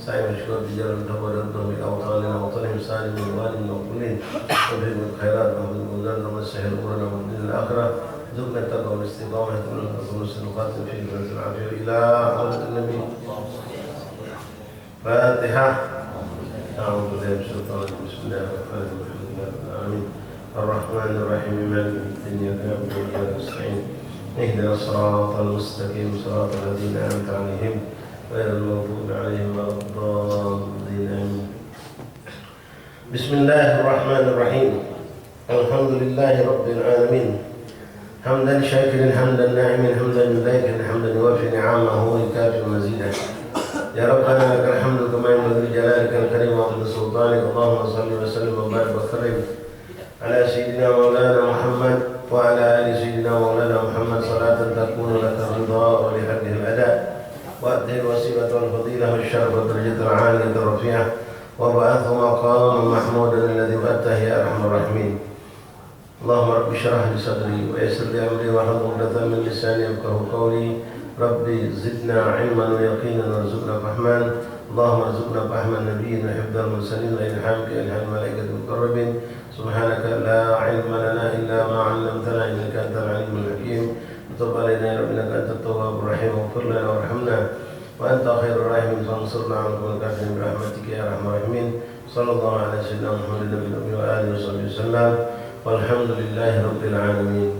نستعين ونشكرك بجلال التوبة والتوبة أوطاننا وطنهم سالم وغانم ومقبولين وبهم الخيرات ومن مدرنا ومسهل أمورنا ومن الآخرة ذقنا التقوى والاستقامة ونسأل نقاتل في الفرز العافية إلى حضرة النبي فاتحة. أعوذ بالله من الشيطان الرجيم بسم الله الرحمن الرحيم العالمين الرحمن الرحيم مالك يوم الدين إياك نعبد وإياك نستعين اهدنا الصراط المستقيم صراط الذين أنعمت عليهم غير المغضوب عليهم ولا الضالين. بسم الله الرحمن الرحيم الحمد لله رب العالمين حمدا شاكرا حمدا ناعما حمدا ذاكرا حمدا يوافي نعمه ويكافئ مزيدا. يا ربنا لك الحمد كما ينبغي لجلالك الكريم وعظيم سلطانك. اللهم صل وسلم وبارك وكرم على سيدنا مولانا محمد وعلى آل سيدنا مولانا محمد صلاة تكون لك الرضا ولحقه الأداء وأدي الوسيلة والفضيلة والشرف والدرجة العالية الرفيعة وابعثه مقاما محمودا الذي وأتاه يا أرحم الراحمين. اللهم رب اشرح لي صدري ويسر لي أمري واحلل عقدة من لساني يفقهوا قولي. ربي زدنا علما ويقينا وارزقنا فهما. اللهم ارزقنا فهم النبيين وحفظ المرسلين وإلهام بإلهام الملائكة المقربين. سبحانك لا علم لنا إلا ما علمتنا إنك أنت العليم الحكيم. وتب علينا يا رب إنك أنت التواب الرحيم واغفر لنا وارحمنا وأنت خير الراحمين فانصرنا على القوم الكافرين برحمتك يا أرحم الراحمين. صلى الله على سيدنا محمد النبي الأمي وآله وصحبه وسلم والحمد لله رب العالمين.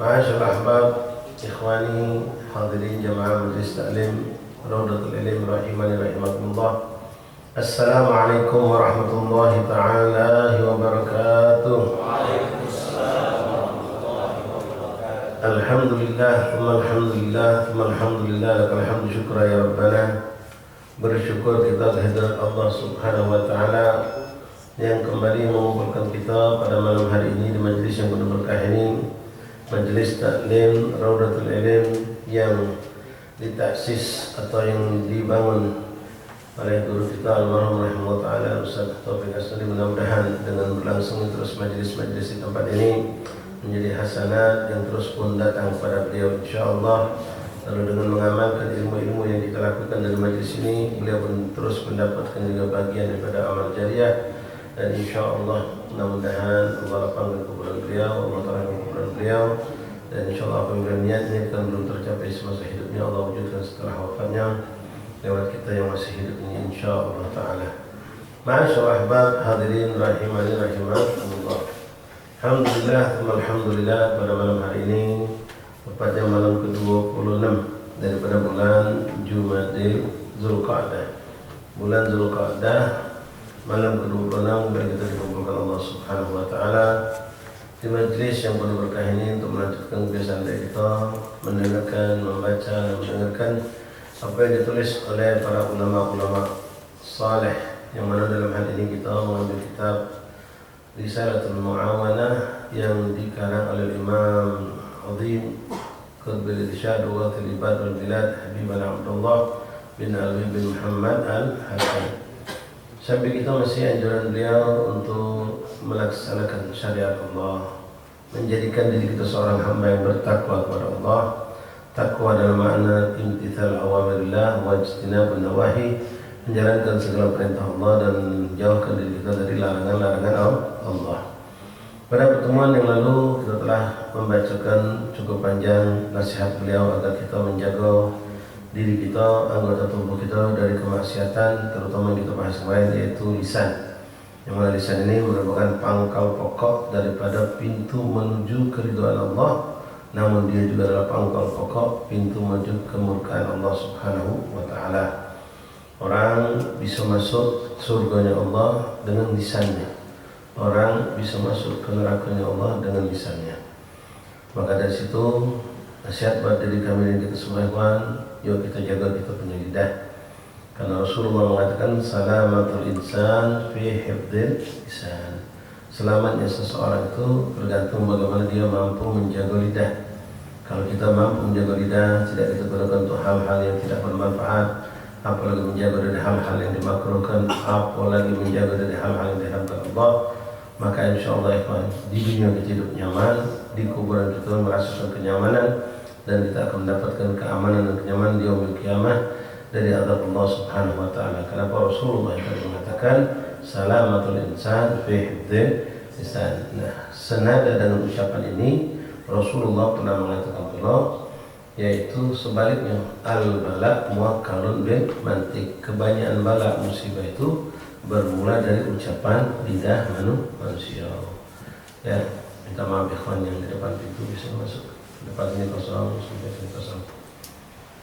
معاشر الأحباب إخواني حاضرين جماعة مجلس تعليم روضة العلم رحمني رحمكم الله. السلام عليكم ورحمة الله تعالى وبركاته. Alhamdulillah, alhamdulillah, alhamdulillah, lakal hamdu syukra ya Rabbana. Bersyukur kita kehadirat Allah Subhanahu wa taala yang kembali mengumpulkan kita pada malam hari ini di majelis yang penuh berkah ini, majelis taklim Raudatul Ilm yang ditaksis atau yang dibangun oleh guru kita almarhum rahimahullah taala Ustaz Taufik Asnadi. Mudah-mudahan dengan berlangsung terus majelis-majelis di tempat ini menjadi hasanat yang terus pun datang kepada beliau insyaallah. Lalu dengan mengamalkan ilmu-ilmu yang kita lakukan dari majlis ini, beliau pun terus mendapatkan juga bagian daripada amal jariah. Dan insyaallah mudah-mudahan Allah lapangkan kuburan beliau, Allah terangkan kuburan beliau, dan insyaallah apa yang niatnya kan belum tercapai semasa hidupnya Allah wujudkan setelah wafatnya lewat kita yang masih hidup ini insyaallah taala. Ma'asyiral ahbab hadirin rahimani rahimakumullah. Alhamdulillah, alhamdulillah pada malam hari ini tepatnya malam ke-26 daripada bulan Jumadil Zulqa'dah. Bulan Zulqa'dah malam ke-26 bagi kita dikumpulkan Allah Subhanahu wa taala di majlis yang penuh berkah ini untuk melanjutkan kebiasaan kita mendengarkan, membaca dan mendengarkan apa yang ditulis oleh para ulama-ulama saleh, yang mana dalam hal ini kita mengambil kitab Risalatul Mu'awanah yang dikarang oleh Imam Azim Qutbil Irsyad wa Ibad wal Bilad Habib Abdullah bin Ali bin Muhammad Al-Hakim. Sampai kita masih anjuran beliau untuk melaksanakan syariat Allah, menjadikan diri kita seorang hamba yang bertakwa kepada Allah. Takwa dalam makna imtithal awamirillah wa ijtinabun nawahi, menjalankan segala perintah Allah dan jauhkan diri kita dari larangan-larangan Allah. Pada pertemuan yang lalu kita telah membacakan cukup panjang nasihat beliau agar kita menjaga diri kita, anggota tubuh kita dari kemaksiatan, terutama yang kita bahas kemarin yaitu lisan. Yang mana lisan ini merupakan pangkal pokok daripada pintu menuju keridhaan Allah, namun dia juga adalah pangkal pokok pintu menuju kemurkaan Allah Subhanahu wa taala. Orang bisa masuk surganya Allah dengan lisannya. Orang bisa masuk ke nerakanya Allah dengan lisannya. Maka dari situ nasihat buat diri kami dan kita semua ikhwan, yuk kita jaga kita punya lidah. Karena Rasulullah mengatakan salamatul insan fi hifdzil lisan. Selamatnya seseorang itu tergantung bagaimana dia mampu menjaga lidah. Kalau kita mampu menjaga lidah, tidak kita gunakan untuk hal-hal yang tidak bermanfaat, apalagi menjaga dari hal-hal yang dimakruhkan, apalagi menjaga dari hal-hal yang diharamkan Allah, maka insyaallah ikhwan, di dunia kita hidup nyaman, di kuburan kita merasakan kenyamanan, dan kita akan mendapatkan keamanan dan kenyamanan di yaumul qiyamah. dari azab Allah Subhanahu wa taala. Kenapa Rasulullah itu mengatakan salamatul insan fi hifdzil lisan. Nah, senada dengan ucapan ini Rasulullah pernah mengatakan pula, yaitu sebaliknya al-bala muwakkalun bil mantiq. Kebanyakan bala musibah itu bermula dari ucapan lidah manusia. Ya, minta maaf ikhwan yang di depan pintu bisa masuk. Depan ini kosong, sampai sini kosong.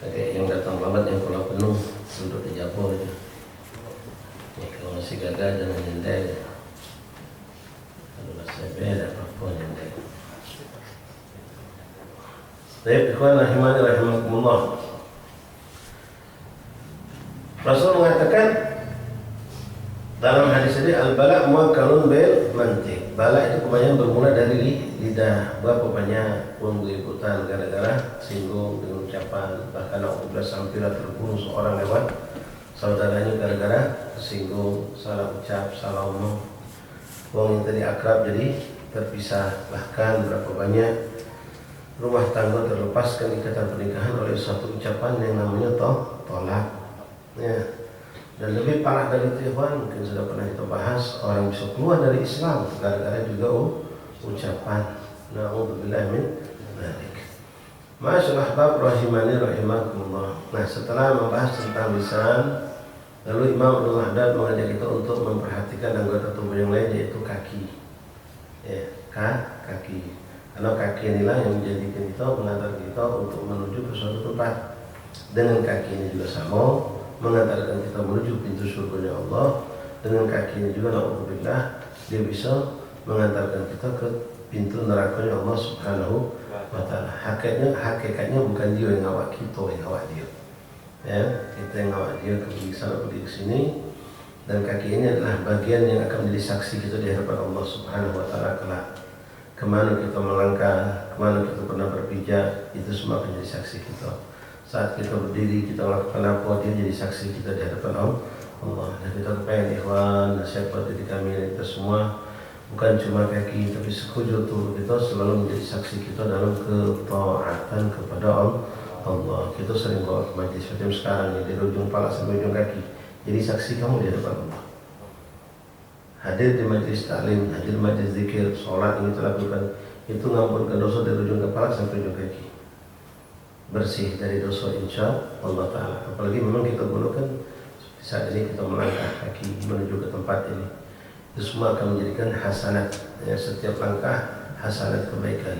Oke, yang datang banget yang pulau penuh duduk di Japur aja. Ya, kalau masih gagal jangan nyendai. Kalau masih beda apa nyendai. Baik, ikhwan rahimani rahimakumullah. Rasul mengatakan dalam hadis ini al-bala muwakkalun bil mantiq. Bala itu kebanyakan bermula dari lidah. Berapa banyak pengikutan gara-gara singgung dengan ucapan, bahkan Allah sampai terbunuh seorang lewat saudaranya gara-gara singgung, salah ucap, salah omong. Wong yang tadi akrab jadi terpisah. Bahkan berapa banyak rumah tangga terlepaskan ikatan pernikahan oleh satu ucapan yang namanya tolak. Ya. Dan lebih parah dari itu, mungkin sudah pernah kita bahas, orang bisa keluar dari Islam gara-gara juga ucapan. Na'udzubillah min dzalik. Masyaallah bab rahimani rahimakumullah. Nah, setelah membahas tentang lisan, lalu Imam Abdul Haddad mengajak kita untuk memperhatikan anggota tubuh yang lain, yaitu kaki. Ya, kaki. Karena kaki inilah yang menjadikan kita, mengantar kita untuk menuju ke suatu tempat. Dengan kaki ini juga sama, mengantarkan kita menuju pintu surga Allah. Dengan kaki ini juga, na'udzubillah, dia bisa mengantarkan kita ke pintu neraka Allah Subhanahu wa ta'ala. Hakikatnya bukan dia yang ngawak kita, yang ngawak dia. Ya, kita yang ngawak dia pergi ke sana, pergi ke sini. Dan kaki ini adalah bagian yang akan menjadi saksi kita di hadapan Allah Subhanahu wa ta'ala kelak. Kemana kita melangkah, kemana kita pernah berpijak, itu semua akan jadi saksi kita. Saat kita berdiri, kita melakukan apa, dia jadi saksi kita di hadapan Allah. Dan kita kepengen ikhwan, nasihat buat diri kami dan kita semua, bukan cuma kaki, tapi sekujur tubuh kita selalu menjadi saksi kita dalam ketaatan kepada Allah. Kita sering bawa ke majlis macam sekarang ini, dari ujung kepala sampai ujung kaki, jadi saksi kamu di hadapan Allah. Hadir di majlis taklim, hadir di majlis zikir, sholat yang kita lakukan, itu ngampunkan dosa dari ujung kepala sampai ujung kaki. Bersih dari dosa insya Allah Ta'ala. Apalagi memang kita gunakan saat ini kita melangkah kaki menuju ke tempat ini, itu semua akan menjadikan hasanat, ya, setiap langkah hasanat kebaikan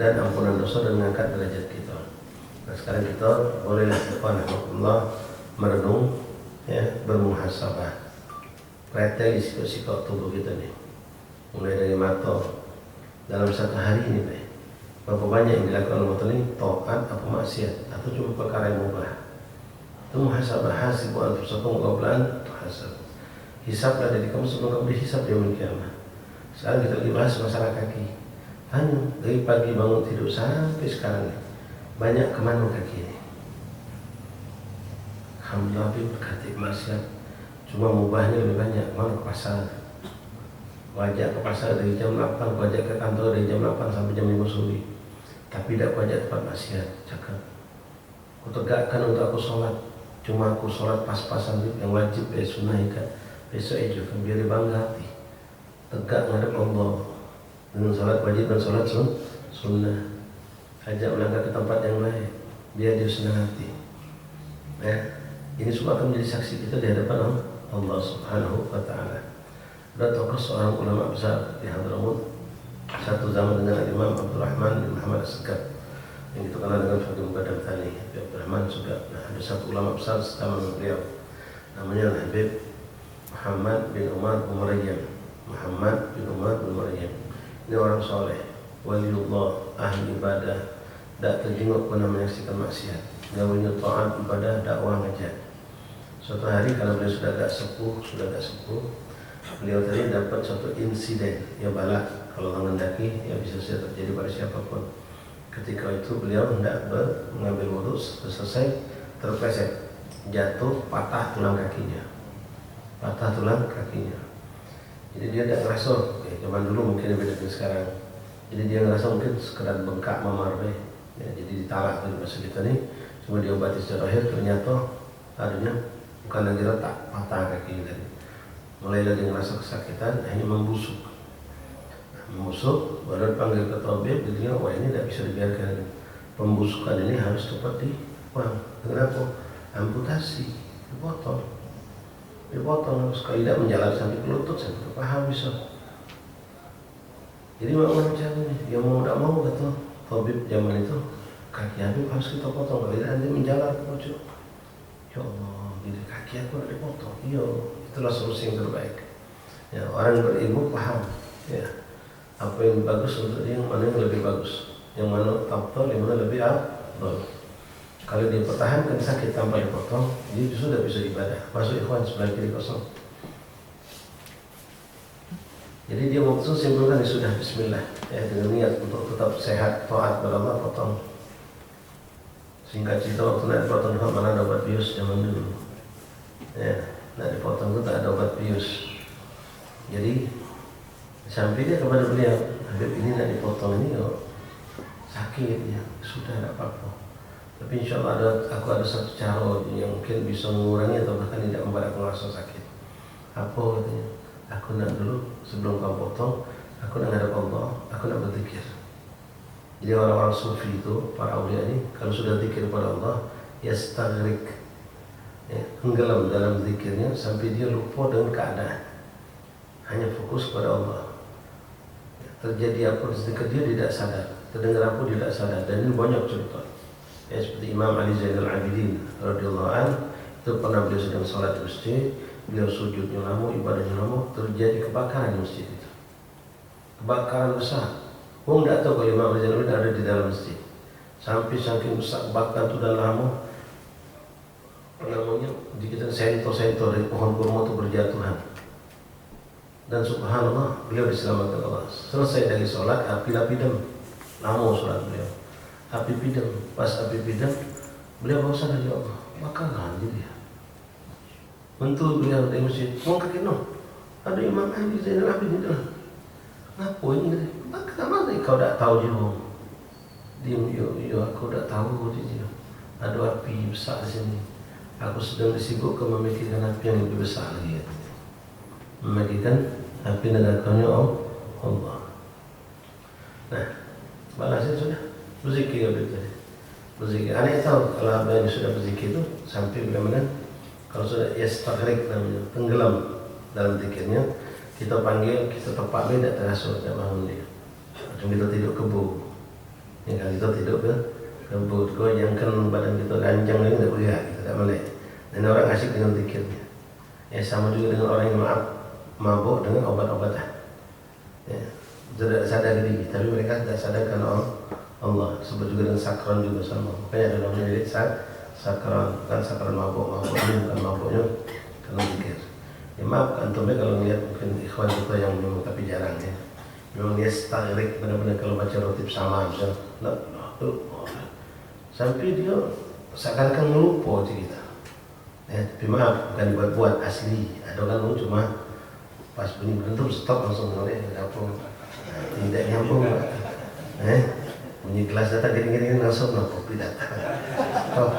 dan ampunan dosa dan mengangkat derajat kita. Nah, sekarang kita bolehlah Allah merenung, ya, bermuhasabah, pretel sikap tubuh kita nih, mulai dari mata. Dalam satu hari ini, berapa banyak yang dilakukan oleh mata ini, taat atau maksiat, atau cuma perkara yang mubah. Itu muhasabah, hasibu anfusakum qabla an tuhasab. Hisablah dari kamu sebelum kamu dihisab di yaumil qiyamah. Sekarang kita lagi bahas masalah kaki. Tanya, dari pagi bangun tidur sampai sekarang nih, banyak kemana kaki ini? Alhamdulillah, berkati maksiat, cuma mubahnya lebih banyak. Mana ke pasar, wajah ke pasar dari jam 8, wajah ke kantor dari jam 8 sampai jam 5 sore. Tapi tidak wajah tempat maksiat, cakap. Aku tegakkan untuk aku sholat, cuma aku sholat pas-pasan yang wajib, sunnah ikat. Besok itu kan biar bangga hati, tegak menghadap Allah dengan sholat wajib dan sholat sunnah. Ajak melangkah ke tempat yang lain, biar dia senang hati. Ya, ini semua akan menjadi saksi kita di hadapan Allah Subhanahu wa ta'ala. Ada tokoh seorang ulama besar di Hadramut satu zaman dengan Imam Abdurrahman bin Muhammad As-Segaf, yang kita kenal dengan Fadil Badar Thani. Abdurrahman juga. Nah, ada satu ulama besar zaman beliau, namanya Habib Muhammad bin Umar bin Maryam. Muhammad bin Umar bin Maryam ini orang soleh, waliullah, ahli ibadah, tak terjenguk pernah menyaksikan maksiat, gawainya taat, ibadah, dakwah, ngajar. Suatu hari karena beliau sudah agak sepuh, beliau tadi dapat suatu insiden, ya balak, kalau orang mendaki, ya bisa saja terjadi pada siapapun. Ketika itu beliau hendak mengambil wudhu, selesai terpleset, jatuh, patah tulang kakinya. Jadi dia tidak ngerasa, zaman dulu mungkin beda dengan sekarang. Jadi dia ngerasa mungkin sekedar bengkak mamar, ya, jadi ditalak dari bahasa kita nih. Cuma diobati secara akhir, ternyata Artinya bukan lagi retak, patah kakinya tadi. Mulai lagi ngerasa kesakitan, akhirnya membusuk. Membusuk, baru panggil ke tabib, dia wah ini tidak bisa dibiarkan. Pembusukan ini harus cepat dibuang. Dengan apa? Amputasi, dipotong sekali tidak menjalar sampai ke lutut, sampai ke paha bisa. Jadi macam ini, yang mau tidak mau kata tabib zaman itu, kaki Habib harus kita potong, kalau tidak nanti menjalar ke pojok. Ya Allah, jadi kaki aku nak dipotong. Iya, itulah solusi yang terbaik. Ya, orang berilmu paham. Ya, apa yang bagus untuk dia, yang mana yang lebih bagus, yang mana afdal, yang mana lebih afdal. Kalau dia pertahankan sakit tanpa dipotong, dia sudah bisa ibadah. Masuk ikhwan sebelah kiri kosong. Jadi dia waktu simpulkan ya sudah Bismillah, ya dengan niat untuk tetap sehat, taat kepada Allah, potong. Singkat cerita waktu nak dipotong mana ada obat bius zaman dulu. Ya, nak dipotong itu tak ada obat bius. Jadi sampai dia kepada beliau, Habib ini nak dipotong ini kok sakit ya, sudah tidak apa-apa. Tapi insya Allah aku ada satu cara yang mungkin bisa mengurangi atau bahkan tidak membuat aku merasa sakit. Apa katanya? Aku nak dulu sebelum kau potong, aku nak ngadap Allah, aku nak berzikir. Jadi orang-orang sufi itu, para awliya ini, kalau sudah zikir kepada Allah, yastaghrik, ya, tenggelam dalam zikirnya sampai dia lupa dengan keadaan, hanya fokus kepada Allah. Ya, terjadi apa di zikir dia tidak sadar, terdengar apa dia tidak sadar, dan ini banyak cerita. Ya, seperti Imam Ali Zainal Abidin radhiyallahu anhu, itu pernah beliau sedang sholat di masjid, beliau sujudnya lama, ibadahnya lama, terjadi kebakaran di masjid itu. Kebakaran besar. Orang tidak tahu kalau Imam Ali Zainal Abidin ada di dalam masjid. Sampai saking besar kebakaran itu dan lama, namanya dikitar sento-sento dari pohon kurma itu berjatuhan. Dan subhanallah beliau diselamatkan Allah. Selesai dari sholat, api padam. Lama sholat beliau. Api padam. Pas api padam, beliau bawa sadar ya Allah. Bakaran jadi ya. Mentu beliau dari masjid, mau kaki no. Ada Imam Ali Zainal Abidin dah. Ngapa ini? Bakaran mana kau tak tahu juga? Diam, yo aku tak tahu dia. Ada api besar di sini. Aku sedang disibukkan memikirkan api yang lebih besar lagi. Memikirkan api nerakanya Allah. Nah, balasnya sudah berzikir tadi. Berzikir. Aneh tahu kalau abang yang sudah berzikir itu sampai bagaimana? Kalau sudah yastaghrik namanya, tenggelam dalam zikirnya, kita panggil, kita tepak dia tidak terasa, tidak bangun dia. Macam kita tidur kebun. Ya kan kita tidur ke kebun, goyangkan badan kita ganjang ini tidak bergerak, kita tidak melek. Dan orang asyik dengan zikirnya. Ya sama juga dengan orang yang mabuk dengan obat-obatan. Ya, tidak sadar diri, tapi mereka tidak sadarkan Allah. Sebab juga dengan sakran juga sama. Makanya ada namanya sakran, bukan sakran mabuk ini bukan mabuknya karena zikir. Ya maaf antumnya kalau melihat mungkin ikhwan kita yang memang tapi jarang ya. Memang dia staghrik benar-benar kalau baca rotib sama misalnya, sampai dia seakan-akan melupa cerita. Ya, tapi maaf bukan dibuat-buat asli. Ada kan cuma pas bunyi berhenti stop langsung mulai apa tidak nyambung. Bunyi gelas datang gini-gini langsung kopi datang. Oh,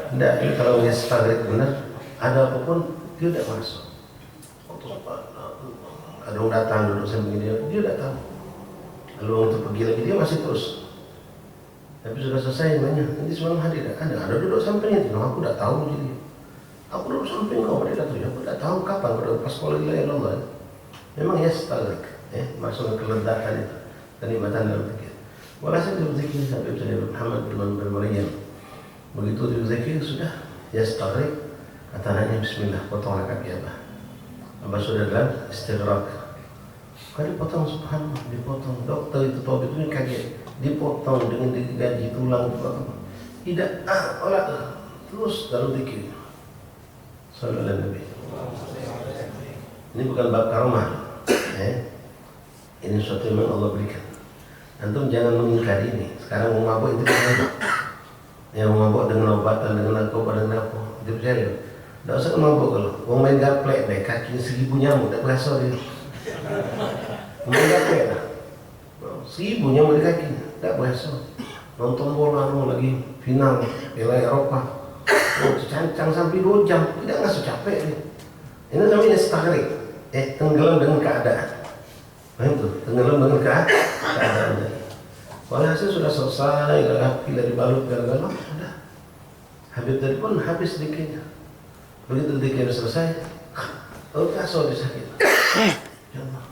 tidak, ini kalau dia staghrik benar, ada apapun dia tidak masuk. Ada orang datang duduk samping dia tidak tahu. Lalu orang itu pergi lagi dia masih terus. Tapi sudah selesai banyak. Nanti semalam hadir ada duduk sampingnya. Nah, aku tidak tahu jadi. Aku duduk samping kau dia kata, aku tidak tahu kapan pada pas sekolah ilahi Allah. Memang ya staghrik, maksudnya keledakan itu, kenikmatan dalam zikir. Walhasil dia berzikir sampai Nabi Muhammad bin Maryam. Begitu dia berzikir sudah ya staghrik. Kata anaknya Bismillah, potonglah kaki Abah. Abah sudah dalam istighraq. Kalau dipotong subhanallah, dipotong. Dokter itu tahu itu kaget. Dipotong dengan digaji tulang dipotong. Tidak olah terus dalam zikir. Sallallahu alaihi Nabi. Ini bukan bab karomah. Ini suatu yang Allah berikan. Antum jangan mengingkari ini. Sekarang mau mabuk itu kan. Yang mabuk dengan obatan, dengan narkoba, dengan apa? Dia percaya. Tidak usah mabuk kalau. Mau main gaplek deh, kaki 1000 nyamuk, tak berasa dia. Main gaplek lah. 1000 nyamuk di kaki, tak berasa. Nonton bola lagi final Piala Eropa, Cancang sampai 2 jam, tidak nggak capek nih. Ini namanya istagrik, tenggelam dengan keadaan. Itu tenggelam dengan keadaan. Walhasil sudah selesai, rapi dari balut segala sudah. Habib tadi pun habis dikirnya. Begitu dikir selesai, so disakit. Ya Allah,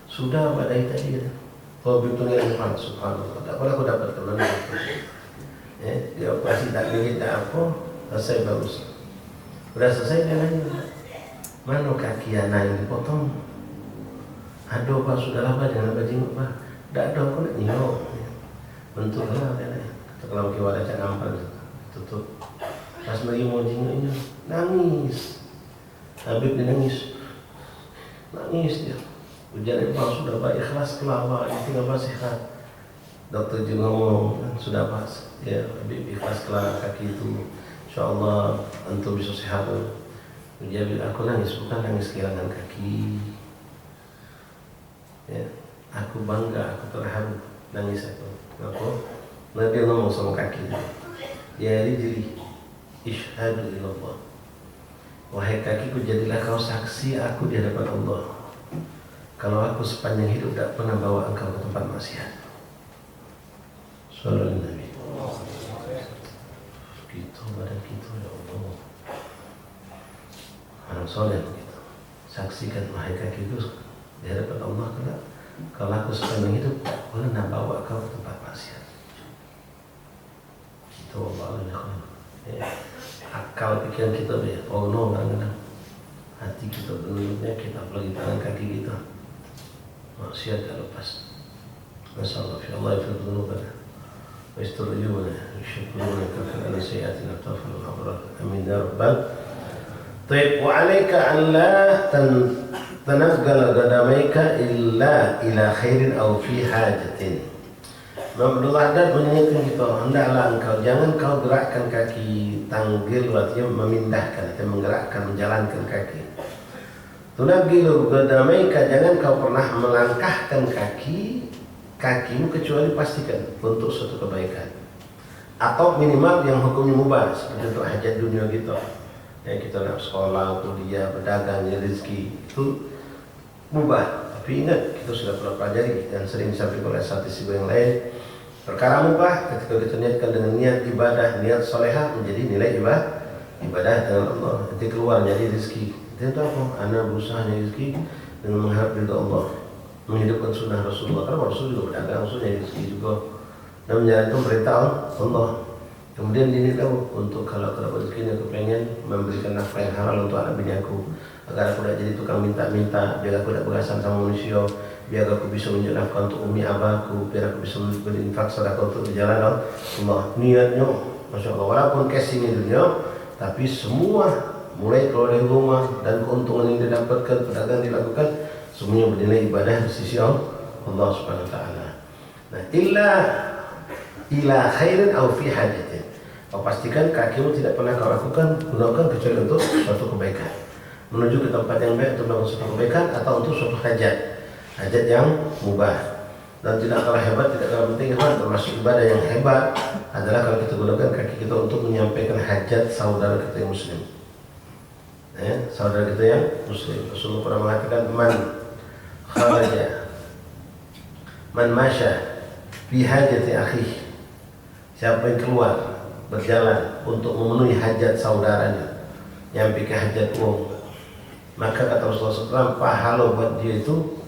sudah badai tadi. Oh, betul yang panas, subhanallah. Tak apa aku dapat teman. Dia operasi tak gigit tak apa, selesai bagus. Udah selesai dia nanya, mana kaki anak yang dipotong? Aduh Pak, sudah lama jangan bajing Pak. Tak ada aku nak nyok. Bentuklah dia nanya. Kalau kita ada cak ampan tutup. Pas lagi mau jinguknya, nangis. Habib dia nangis dia. Ujian Pak sudah Pak ikhlas kelapa, tinggal Pak sehat. Dokter juga ngomong sudah Pak, ya Habib ikhlas kelapa kaki itu. InsyaAllah antum bisa sehat. Dia bilang aku nangis bukan nangis kehilangan kaki. Ya, aku bangga, aku terharu, nangis aku. Kenapa? Nabi ngomong sama kaki. Ya rijli, ishhadu ilallah. Wahai kakiku, jadilah kau saksi aku di hadapan Allah. Kalau aku sepanjang hidup tak pernah bawa engkau ke tempat maksiat. Sallallahu Nabi. Gitu badan kita ya Allah. Orang soleh begitu. Saksikan wahai kakiku di hadapan Allah kalau aku sepanjang hidup tak pernah bawa kau ke tempat maksiat. Itu Allah ya. Akal pikiran kita ya, oh no kadang-kadang hati kita benarnya kita apalagi tangan kaki kita maksiat tak lepas. Masyaallah fi Allah fi dhunubana wa isturjuna syukuruna kafana sayiatina tafal al-abrar amin ya rabbal. Taib wa alayka an la tanaggala qadamaika illa ila khairin aw fi hajatin. Abdul Haddad mengingatkan kita, hendaklah engkau jangan kau gerakkan kaki tanggil, artinya memindahkan atau menggerakkan, menjalankan kaki. Tunaggilu qadamaika, jangan kau pernah melangkahkan kakimu kecuali pastikan untuk suatu kebaikan. Atau minimal yang hukumnya mubah, seperti untuk hajat dunia kita. Ya, kita nak sekolah, kuliah, berdagang, rezeki, itu mubah. Tapi ingat, kita sudah pernah pelajari dan sering disampaikan oleh statistik yang lain. Perkara mubah ketika kita niatkan dengan niat ibadah, niat solehah menjadi nilai ibadah dengan Allah. Nanti keluar jadi rezeki. Itu apa? Anak berusaha nyari rezeki dengan mengharap ridha Allah, menghidupkan sunnah Rasulullah. Karena Rasul juga berdagang, Rasul nyari rezeki juga dan menjalankan perintah Allah. Kemudian ini tahu untuk kalau dapat rezeki aku pengen memberikan nafkah yang halal untuk anak bini aku agar aku tidak jadi tukang minta-minta, biar aku tidak bergasan sama manusia, biar aku bisa menunjuk nafkah untuk umi abahku, biar aku bisa berinfak sedekah untuk jalan Allah. Niatnya, masya Allah, walaupun cash ini dunia, tapi semua mulai keluar dari rumah dan keuntungan yang didapatkan, pedagang dilakukan, semuanya bernilai ibadah di sisi Allah Subhanahu Wa Taala. Nah, ila khairin aw fi hajatin. Kau pastikan kakimu tidak pernah kau gunakan kecuali untuk suatu kebaikan, menuju ke tempat yang baik untuk melakukan suatu kebaikan atau untuk suatu hajat yang mubah. Dan tidak kalah hebat, tidak kalah penting kan, termasuk ibadah yang hebat adalah kalau kita gunakan kaki kita untuk menyampaikan hajat saudara kita yang muslim. Saudara kita yang muslim. Rasulullah pernah mengatakan man masya fi hajati akhihi, siapa yang keluar berjalan untuk memenuhi hajat saudaranya, nyampe ke hajat uang, maka kata Rasulullah SAW, pahala buat dia itu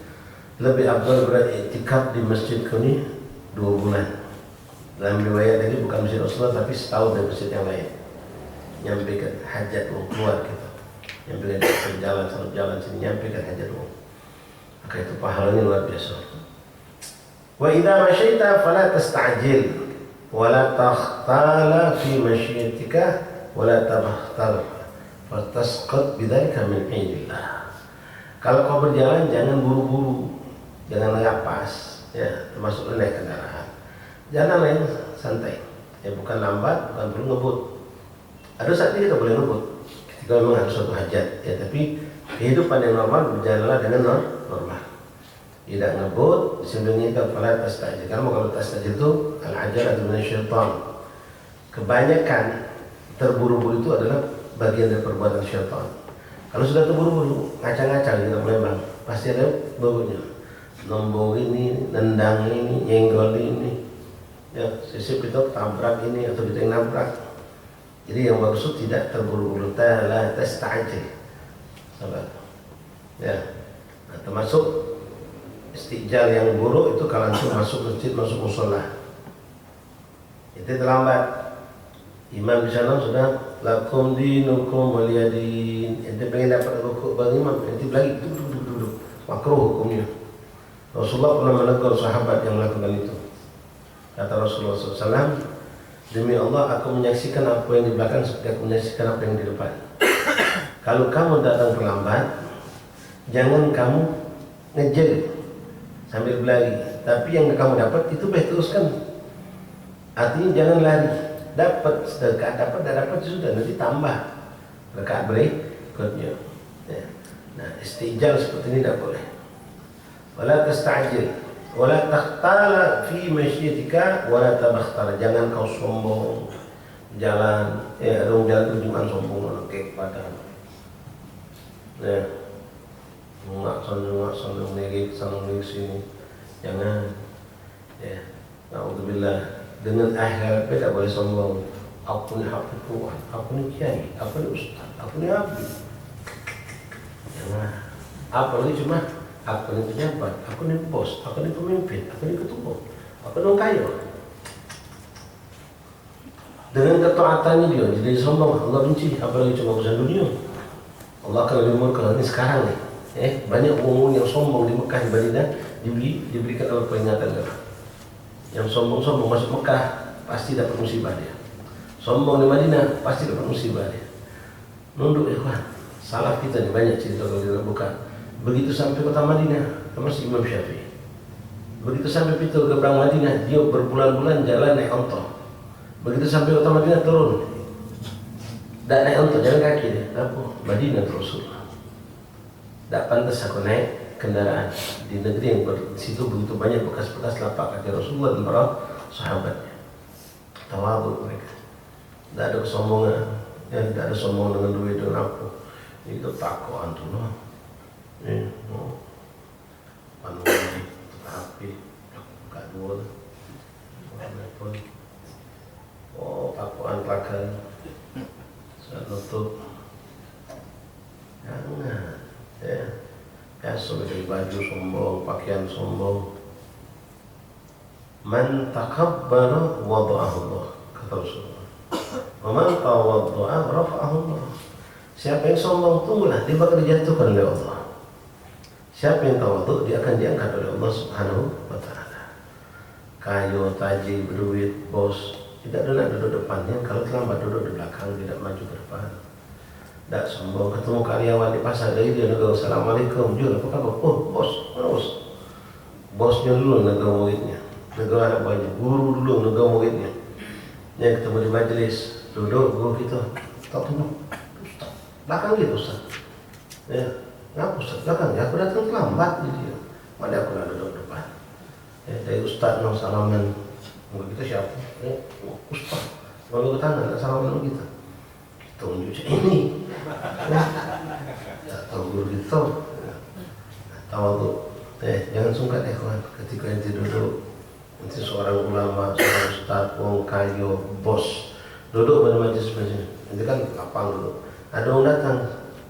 lebih afdal beriktikaf di masjid ini 2 bulan. Dalam riwayat ini bukan masjid Rasulullah tapi setahun dari masjid yang lain. Nyampe ke hajat uang keluar kita, nyampe ke jalan sini nyampe ke hajat uang, maka itu pahalanya luar biasa. Wa idza masyaita fala tasta'jil wala takhtala fi masyiatika wala tabkhtal fatasqat bidzalika min ilillah. Kalau kau berjalan jangan buru-buru, jangan lepas, ya, termasuk naik kendaraan. Jalan lain santai, ya, bukan lambat, bukan perlu ngebut. Ada saatnya kita boleh ngebut ketika memang ada suatu hajat, ya, tapi kehidupan yang normal berjalanlah dengan normal. Tidak ngebut, disembunyikan fala tastajil. Karena kalau tastajil itu al-ajalatu minasyaitan. Kebanyakan terburu-buru itu adalah bagian dari perbuatan syaitan. Kalau sudah terburu-buru, ngacang-ngacang kita melembang, pasti ada baunya. Nombor ini, nendang ini, nyenggol ini, ya sisip itu tabrak ini atau kita yang nabrak. Jadi yang bagus itu tidak terburu-buru, la tasta'jil. Sabar. Ya. Nah, termasuk istijal yang buruk itu kalau antum masuk masjid, masuk mushola. Itu terlambat. Imam di sana sudah lakum dinukum waliyadin. Ente pengen dapat rukuk bang imam, ente lagi duduk. Makruh hukumnya. Rasulullah pernah menegur sahabat yang melakukan itu. Kata Rasulullah SAW, demi Allah aku menyaksikan apa yang di belakang seperti aku menyaksikan apa yang di depan. Kalau kamu datang terlambat, jangan kamu ngejar sambil berlari. Tapi yang kamu dapat itu baik teruskan. Artinya jangan lari. Dapat sedekah, dapat sudah, nanti tambah rakaat berikutnya. Ya. Nah, istijal seperti ini tidak boleh. Wala tasta'jil, wala takhtala fi masyiatika, wala tabakhtar. Jangan kau sombong jalan, ada jalan itu jangan sombong kayak padahal. Ya, nggak sombong negik sini, jangan. Ya, naudzubillah. Dengan akhirat tidak boleh sombong. Aku ni hafiz, aku ni kiai, aku ni ustaz, aku ni abdi. Jangan. Apalagi cuma aku ni pejabat, aku ni bos, aku ni pemimpin, aku ni ketua, aku ni orang kaya. Dengan ketaatannya dia jadi sombong. Allah benci. Apalagi cuma urusan dunia. Allah akan lebih murka. Ini sekarang nih. Banyak orang yang sombong di Mekah, di Madinah diberikan Allah peringatan. Yang sombong-sombong masuk Mekah pasti dapat musibah dia. Sombong di Madinah pasti dapat musibah dia. Nunduk ikhwan. Salah kita nih banyak cerita kalau kita buka. Begitu sampai kota Madinah, termasuk Imam Syafi'i. Begitu sampai pintu gerbang Madinah, dia berbulan-bulan jalan naik onto. Begitu sampai kota Madinah turun. Tak naik onto, jalan kaki dia. Apa? Madinah terus. Tak pantas aku naik kendaraan di negeri yang situ begitu banyak bekas-bekas lapak kaki Rasulullah dan para sahabatnya. Tawadhu mereka. Tidak ada kesombongan, tidak ada sombong dengan duit dan apa. Itu takut antum loh. Panuji, api, buka dua. Oh, takuan pakai. Saya nutup. Jangan, ya. Biasa dari baju sombong, pakaian sombong. Man takabbara wada'ahu Allah, kata Rasulullah. Wa man tawadda'a rafa'ahu Allah. Siapa yang sombong, tunggulah dia bakal dijatuhkan oleh Allah. Siapa yang tawadhu, dia akan diangkat oleh Allah Subhanahu wa taala. Kayu, taji, berduit, bos, tidak nak duduk depannya. Kalau terlambat duduk di belakang, tidak maju ke depan. Tak sombong. Ketemu karyawan di pasar dari dia negara, Assalamualaikum, jujur apa kabar? Oh, bos, mana bos? Bosnya dulu negara muridnya, negara anak buahnya, guru dulu negara muridnya. Yang ketemu di majelis, duduk guru kita, tak tunggu, Ustaz, belakang gitu Ustaz. Ya, ngapa Ustaz belakang? Ya, aku datang terlambat jadi. Mana aku nak duduk depan? Ya, dari Ustaz no salaman, muka kita siapa? Ya, Ustaz, kalau ke tangan nak salaman kita. Tunjuk ini, tahu guru kita, tahu jangan sungkan kawan. Ketika nanti duduk, nanti seorang ulama, seorang ustaz, orang kayu, bos, duduk pada majlis-majlis, nanti kan lapang duduk. Ada orang datang,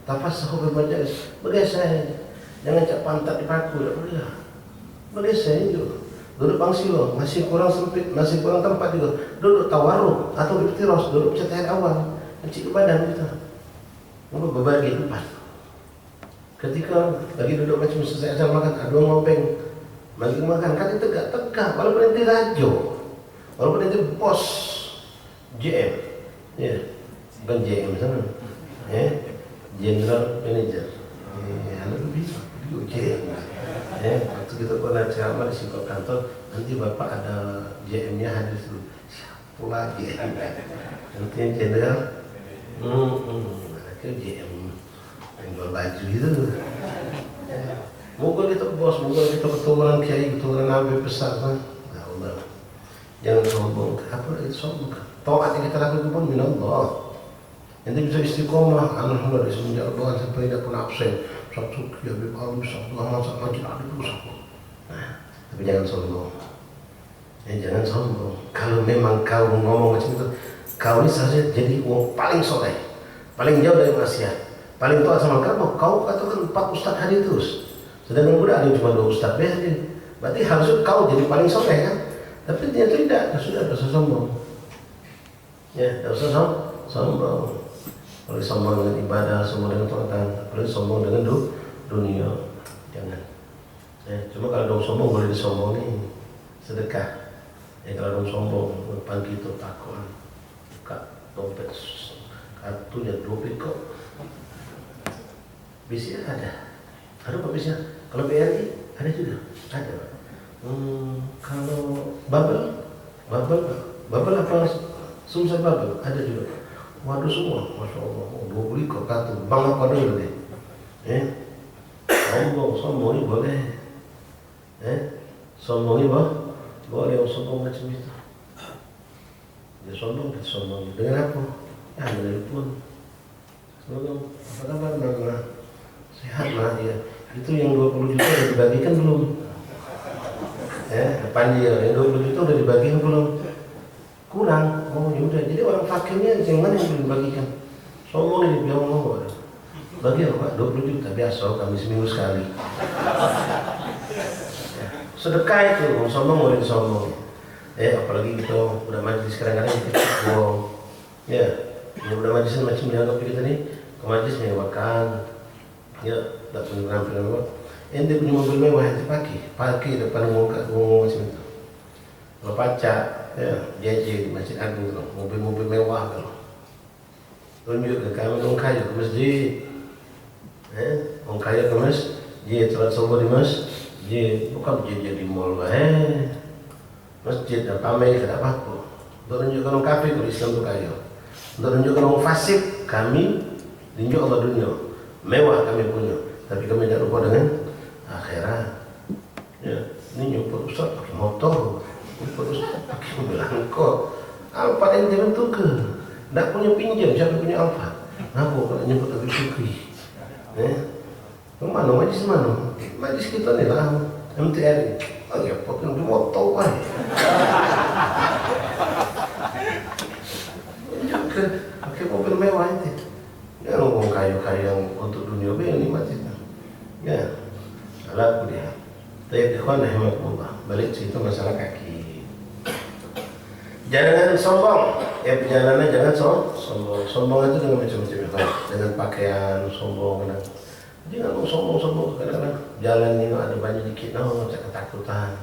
tafassahu bil majlis, bergeser, jangan cak pantat di paku, tak boleh. Bergeser juga. Duduk bangsilo, masih kurang sempit, masih kurang tempat juga. Duduk tawarruk atau iftiros, duduk cetakan awal. Kecil badan kita, untuk berbagi tempat. Ketika lagi duduk macam selesai asal makan, ada orang ngopeng, bagi makan, kan tegak-tegak, walaupun nanti rajo, walaupun nanti bos GM, ya, bukan GM sana, General Manager, anak lebih, GM, waktu kita pernah ceramah di sebuah kantor, nanti bapak ada GM-nya hadir dulu, siapa lagi, nanti General. Ke GM yang jual baju itu. Mungkin kita bos, mungkin kita keturunan kiai, keturunan nabi besar kan. Nah, Allah. Jangan sombong. Apa itu sombong? Taat yang kita lakukan pun min Allah. Ente bisa istiqomah, alhamdulillah semenjak doa sampai tidak pernah absen. Sabtu ya Habib Sabtu Ahmad Sabtu ada terus aku. Nah, tapi jangan sombong. Jangan sombong. Kalau memang kau ngomong macam itu, kau ini seharusnya jadi orang paling soleh, paling jauh dari maksiat, paling taat sama kamu. Kau katakan 4 ustaz hadir terus, sedangkan udah ada cuma 2 ustaz hadir. Berarti harusnya kau jadi paling soleh kan? Tapi dia tidak, sudah sombong. Ya, tidak usah sombong. Kalau sombong dengan ibadah, sombong dengan Tuhan, kalau sombong dengan dunia, jangan. Cuma kalau dong sombong boleh disombong nih, sedekah. Kalau dong sombong, depan kita takut, buka dompet, kartu ya dompet kok. Bisnya ada apa bisnya? Kalau BRI ada juga, ada. Kalau Babel apa? Sumsel Babel ada juga. Waduh semua, masya Allah, 20 kok kartu, bang apa dulu deh? Sombong ini boleh. Sombong ini boleh yang sombong macam itu. Dia sombong dengan apa? Ya menelpon. Sombong, apa kabar nak? Sehat lah dia. Itu yang 20 juta udah dibagikan belum? Depan dia, yang 20 juta udah dibagikan belum? Kurang. Oh yaudah, jadi orang fakirnya yang mana yang belum dibagikan? Sombong ini bilang ngomong. Bagi apa? 20 juta biasa kami seminggu sekali. Sedekah itu, sombong boleh sombong. Apalagi kita udah majlis kadang-kadang kita bohong. Ya, yang udah majlis macam dianggap kita nih, ke majlis mewahkan. Ya, tak pernah apa. Ente punya mobil mewah ente pakai depan ngomong macam itu. Kalau pacak, ya, JJ di Masjid Agung tuh, mobil-mobil mewah kalau. Tunjuk ke kami orang kaya ke masjid. Orang kaya ke masjid, sholat subuh di masjid, bukan masjid di mall lah. Masjid dan pamer tidak apa-apa. Untuk tunjukkan orang kafir kalau Islam itu kaya. Untuk tunjukkan orang fasik, kami tunjuk Allah dunia. Mewah kami punya, tapi kami tidak lupa dengan akhirat. Ya, ini nyumput ustaz pakai motor, nyumput ustaz pakai mobil angkot. Alphard yang terbentuk ke, tidak punya pinjam, siapa punya Alphard? Kenapa kalau nyumput lagi Sukri? Kemana majlis mana? Majlis kita ni lah, MTR. Lagi apa kan di motor kan? Pakai mobil mewah itu. Ya ngomong kayu-kayu yang untuk dunia ini macam ya, laku dia. Tapi ikhwan rahimahullah, balik situ masalah kaki. Jangan sombong. Perjalanannya jangan sombong. Sombong itu dengan macam-macam. Dengan pakaian sombong. Jangan sombong kadang-kadang jalan ini ada banyak dikit, macam ketakutan.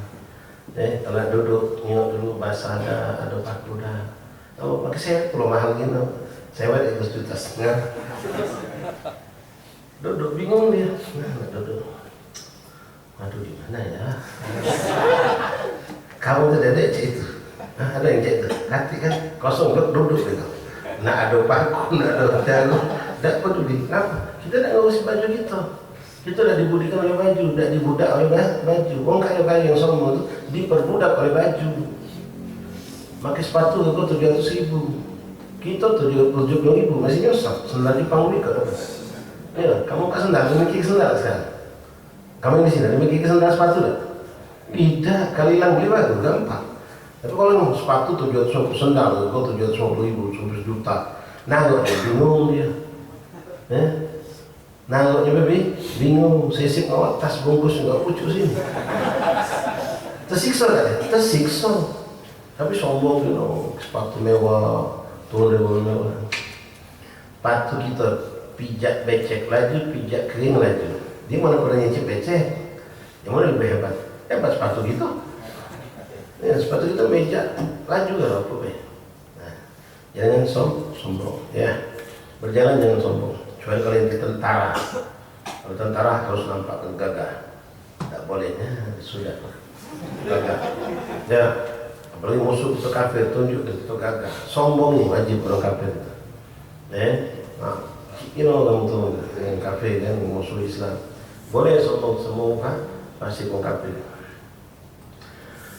Kalau duduk nyok dulu basah ada paku dah. Pakai saya perlu mahal gini. Saya ada 1,5 juta. Duduk bingung dia. Duduk. Aduh di mana ya? Kamu tidak ada cek itu. Ada yang cek itu. Hati kan kosong duduk gitu. Nak ada paku, nak ada jago. Tak peduli. Kenapa? Kita tak ngurus baju kita. Kita dah dibudikan oleh baju, dah dibudak oleh baju. Orang kaya-kaya yang sombong itu diperbudak oleh baju. Pakai sepatu kau 700.000. Kita 70.000 masih nyosok. Sendal di panggung ke atas. Ya, kamu ke sendal, memiliki sendal sekarang. Kamu di sini memiliki sendal sepatu tak? Tidak, kali hilang beli baru gampang. Tapi kalau sepatu 750 sendal, kau 750.000, 100 juta. Nanggut dia, bingung dia. Nanggutnya baby, bingung. Sisip ngawat tas bungkus nggak pucuk sini. Tersiksa tak dia? Tersiksa. Tapi sombong gitu, sepatu mewah. Turun mewah. Patu kita pijak becek laju, pijak kering laju. Dia mana pernah nyicip becek? Yang mana lebih hebat? Hebat sepatu kita. Ya, sepatu kita meja laju kan apa be? Nah, jangan sombong, ya. Berjalan jangan sombong. Kecuali kalau yang di tentara. Kalau tentara harus nampak gagah. Tak boleh, ya, sudah. Gagah. Ya. Apalagi musuh itu kafir, tunjuk itu gagah. Sombong nih wajib orang kafir itu. Kamu tuh yang kafir kan musuh Islam. Boleh sombong semua kan? Pasti orang kafir.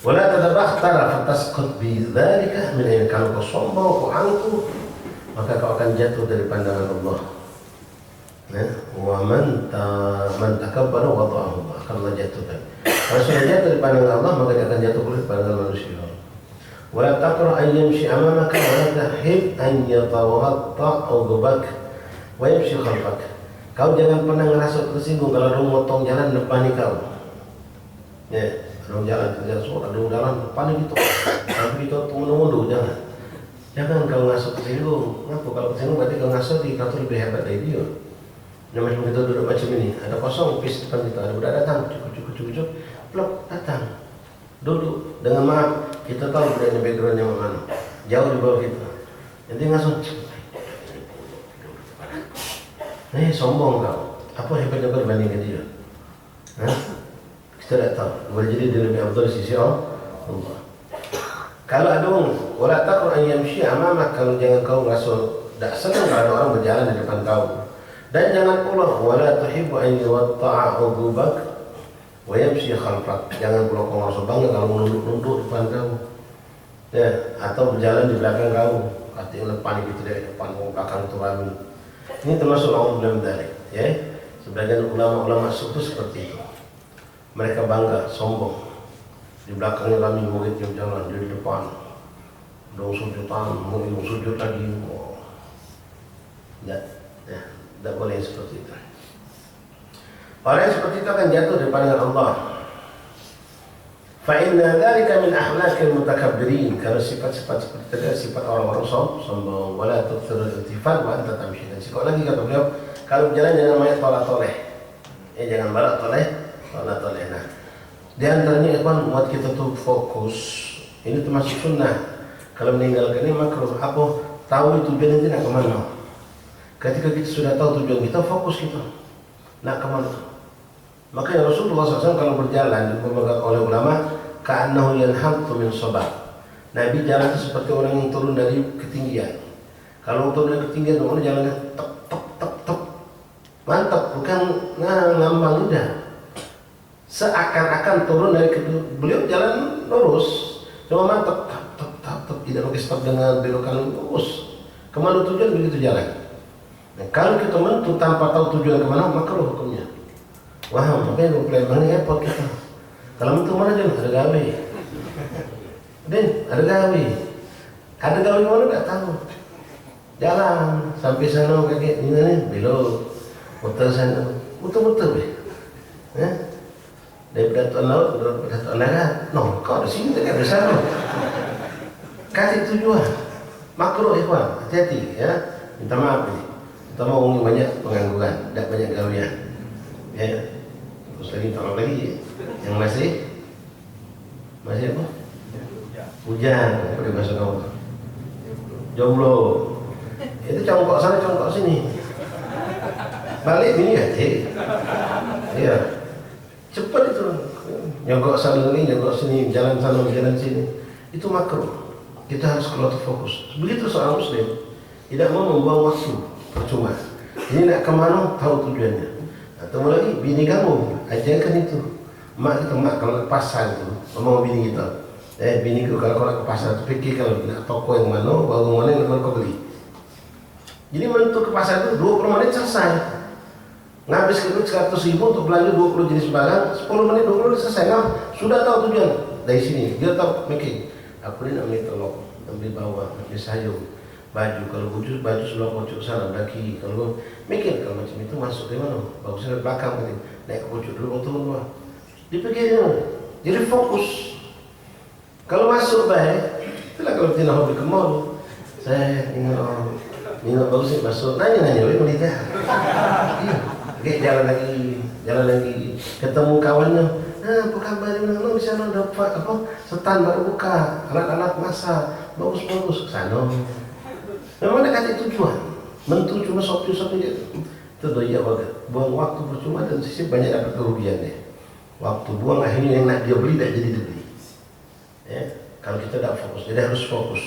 Wala tadabakhtara fatasqut bidzalika min kalau kau sombong kau angkuh maka kau akan jatuh dari pandangan Allah. Wa man takabbara wada'ahu Allah, akan Allah jatuhkan. Kalau sudah jatuh dari pandangan Allah, maka dia akan jatuh pula di pandangan manusia. Wa la taqra an yamshi amamaka wa la tahib an yatawatta udhbak wa yamshi khalfak. Kau jangan pernah ngerasa tersinggung kalau orang motong jalan depan kau. Ya, orang jalan suara ada jalan depan gitu. Tapi kita tunggu-tunggu jangan. Jangan kau ngerasa tersinggung. Kenapa? Kalau tersinggung berarti kau ngerasa di kau lebih hebat dari dia. Nah, macam kita duduk macam ini, ada kosong pis depan kita, ada budak datang, cukup, plok datang, duduk dengan maaf. Kita tahu budaknya backgroundnya mana, jauh di bawah kita. Nanti langsung, sombong kau. Apa hebatnya kau dibandingkan dia? Kita tidak tahu. Boleh jadi dia lebih abdul di sisi Allah. Kalau ada orang, wala taqra an yamshi amamak, kalau jangan kau rasa tak senang kalau ada orang berjalan di depan kau. Dan jangan pula wala tuhibbu an yuwatta'a udhubak wa yamshi khalfak. Jangan pula kau rasa bangga kalau menunduk-nunduk depan kau. Ya, atau berjalan di belakang kau. Artinya depan itu dari depan, belakang itu rami. Ini termasuk ulama dari, ya. Sebagian ulama-ulama suku seperti itu. Mereka bangga, sombong. Di belakangnya kami murid yang jalan, di depan dong sujudan, murid sujud lagi. Tidak boleh seperti itu. Orang seperti itu akan jatuh di pandangan Allah. Fa inna dzalika min akhlaqil mutakabbirin. Kalau sifat-sifat seperti itu adalah sifat orang-orang sombong. Wala tuqsirul iltifat wa anta tamshi. Dan sikok lagi kata beliau, kalau berjalan jangan banyak tolak-toleh. Jangan banyak tolak-toleh. Nah, di antaranya ikhwan buat kita tuh fokus. Ini termasuk sunnah. Kalau meninggalkan ini makruh. Apa? Tahu tujuan kita nak kemana. Ketika kita sudah tahu tujuan kita, fokus kita nak kemana. Makanya Rasulullah SAW kalau berjalan dipegang oleh ulama, ka'annahu yanhattu min sabah. Nabi jalan itu seperti orang yang turun dari ketinggian. Kalau turun dari ketinggian, orang jalannya tek, mantap, bukan ngambang udah. Seakan-akan turun dari beliau jalan lurus, cuma mantap, tidak pakai stop dengan belokan lurus. Kemana tujuan begitu jalan. Nah, kalau kita menentu tanpa tahu tujuan kemana, makruh hukumnya. Wah, makanya memang repot kita. Kalau menentu mana aja ada gawe. Ada gawe mana nggak tahu. Jalan sampai sana kayak ini belok, muter sana, muter ya. Dari Datuk Laut, Datuk Darat, kau di sini tak ada sana. Kasih tujuan, makruh ikhwan, hati-hati ya. Minta maaf ni, kita mau ngomong banyak pengangguran, tak banyak gawian. Ya, terus lagi tolong lagi, yang masih apa? Hujan, apa dia bahasa kau? Jomblo, itu congkok sana, congkok sini. Balik ini aja, iya. Cepat itu, nyogok sana lagi, nyogok sini, jalan sana, jalan sini. Itu makruh. Kita harus keluar fokus. Begitu seorang muslim, tidak mau membuang waktu percuma. Ini nak kemana, tahu tujuannya. Atau lagi, bini kamu, ajarkan itu. Mak kalau ke pasar itu, ngomong bini kita. Biniku kalau kau nak ke pasar, fikir kalau nak toko yang mana, baru mana yang kau beli. Jadi menentu ke pasar itu 20 menit selesai. Ngabis ke duit 100.000 untuk belanja 20 jenis barang, 10 menit 20 menit selesai. Sudah tahu tujuan dari sini. Dia tahu mikir, aku ini nak beli telur, nak beli bawang, nak beli sayur, baju. Kalau baju sebelah pojok sana, daki. Kalau mikir kalau macam itu masuk di mana? Bagusnya di belakang nanti naik ke pojok dulu, turun bawah. Dipikirin, jadi fokus. Kalau masuk baik, itulah kalau tidak hobi ke mall. Saya ingat bagusnya masuk, nanya, mau nikah? Jalan lagi, ketemu kawannya. Apa kabar? Di sana dapat apa? Setan baru buka, alat-alat masak, bagus. Sana. Memang nak kasih tujuan. Mentu cuma shopping itu. Itu doya banget. Buang waktu percuma dan sisi banyak dapat kerugiannya. Waktu buang akhirnya yang nak dia beli tak jadi dibeli. Ya, kalau kita tak fokus, jadi harus fokus.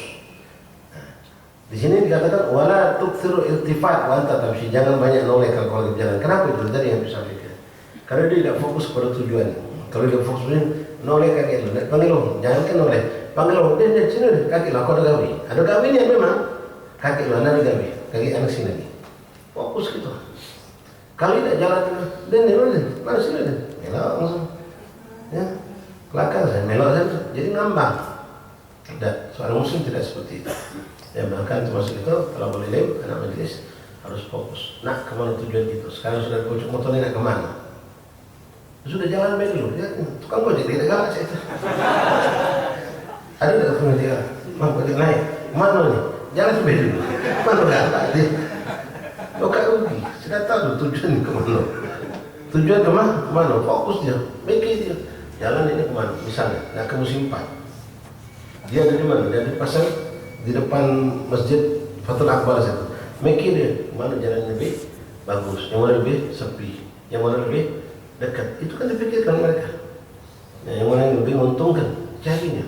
Di sini dikatakan wala tuksiru iltifat wa anta tamshi, jangan banyak noleh kalau lagi berjalan. Kenapa itu? Tadi yang bisa pikir. Karena dia tidak fokus pada tujuan. Kalau dia fokus noleh kaki lu, panggil lu, jangan kan noleh. Panggil lu, dia sini kaki lah, kau ada gawi. Ada gawi ni memang. kaki mana lagi, kaki anak sini lagi. Fokus gitu. Kalau tidak jalan, mana sini dan melok langsung. Ya, kelakar saya melok saja, jadi ngambang. Tidak, seorang muslim tidak seperti itu. Ya bahkan termasuk itu kalau boleh anak majelis harus fokus. Nak kemana tujuan itu? Sekarang sudah kocok motor ini nak kemana? Sudah jalan baik dulu. Ya, tukang gojek tidak galak saya itu. Ada tak tukang dia? Mang gojek naik. Mana ni? Jalan baik dulu. Mana galak dia? Lokak rugi. Sudah tahu tujuan kemana? Tujuan kemana? Mana? Fokus dia. Mikir dia. Jalan ini kemana? Misalnya nak ke musim 4. Dia ada di mana? Dia dipasang di depan masjid Fathul Akbar situ. Mikir dia, mana jalan yang lebih bagus, yang mana lebih sepi, yang mana lebih dekat. Itu kan dipikirkan mereka. Yang mana yang lebih menguntungkan, carinya.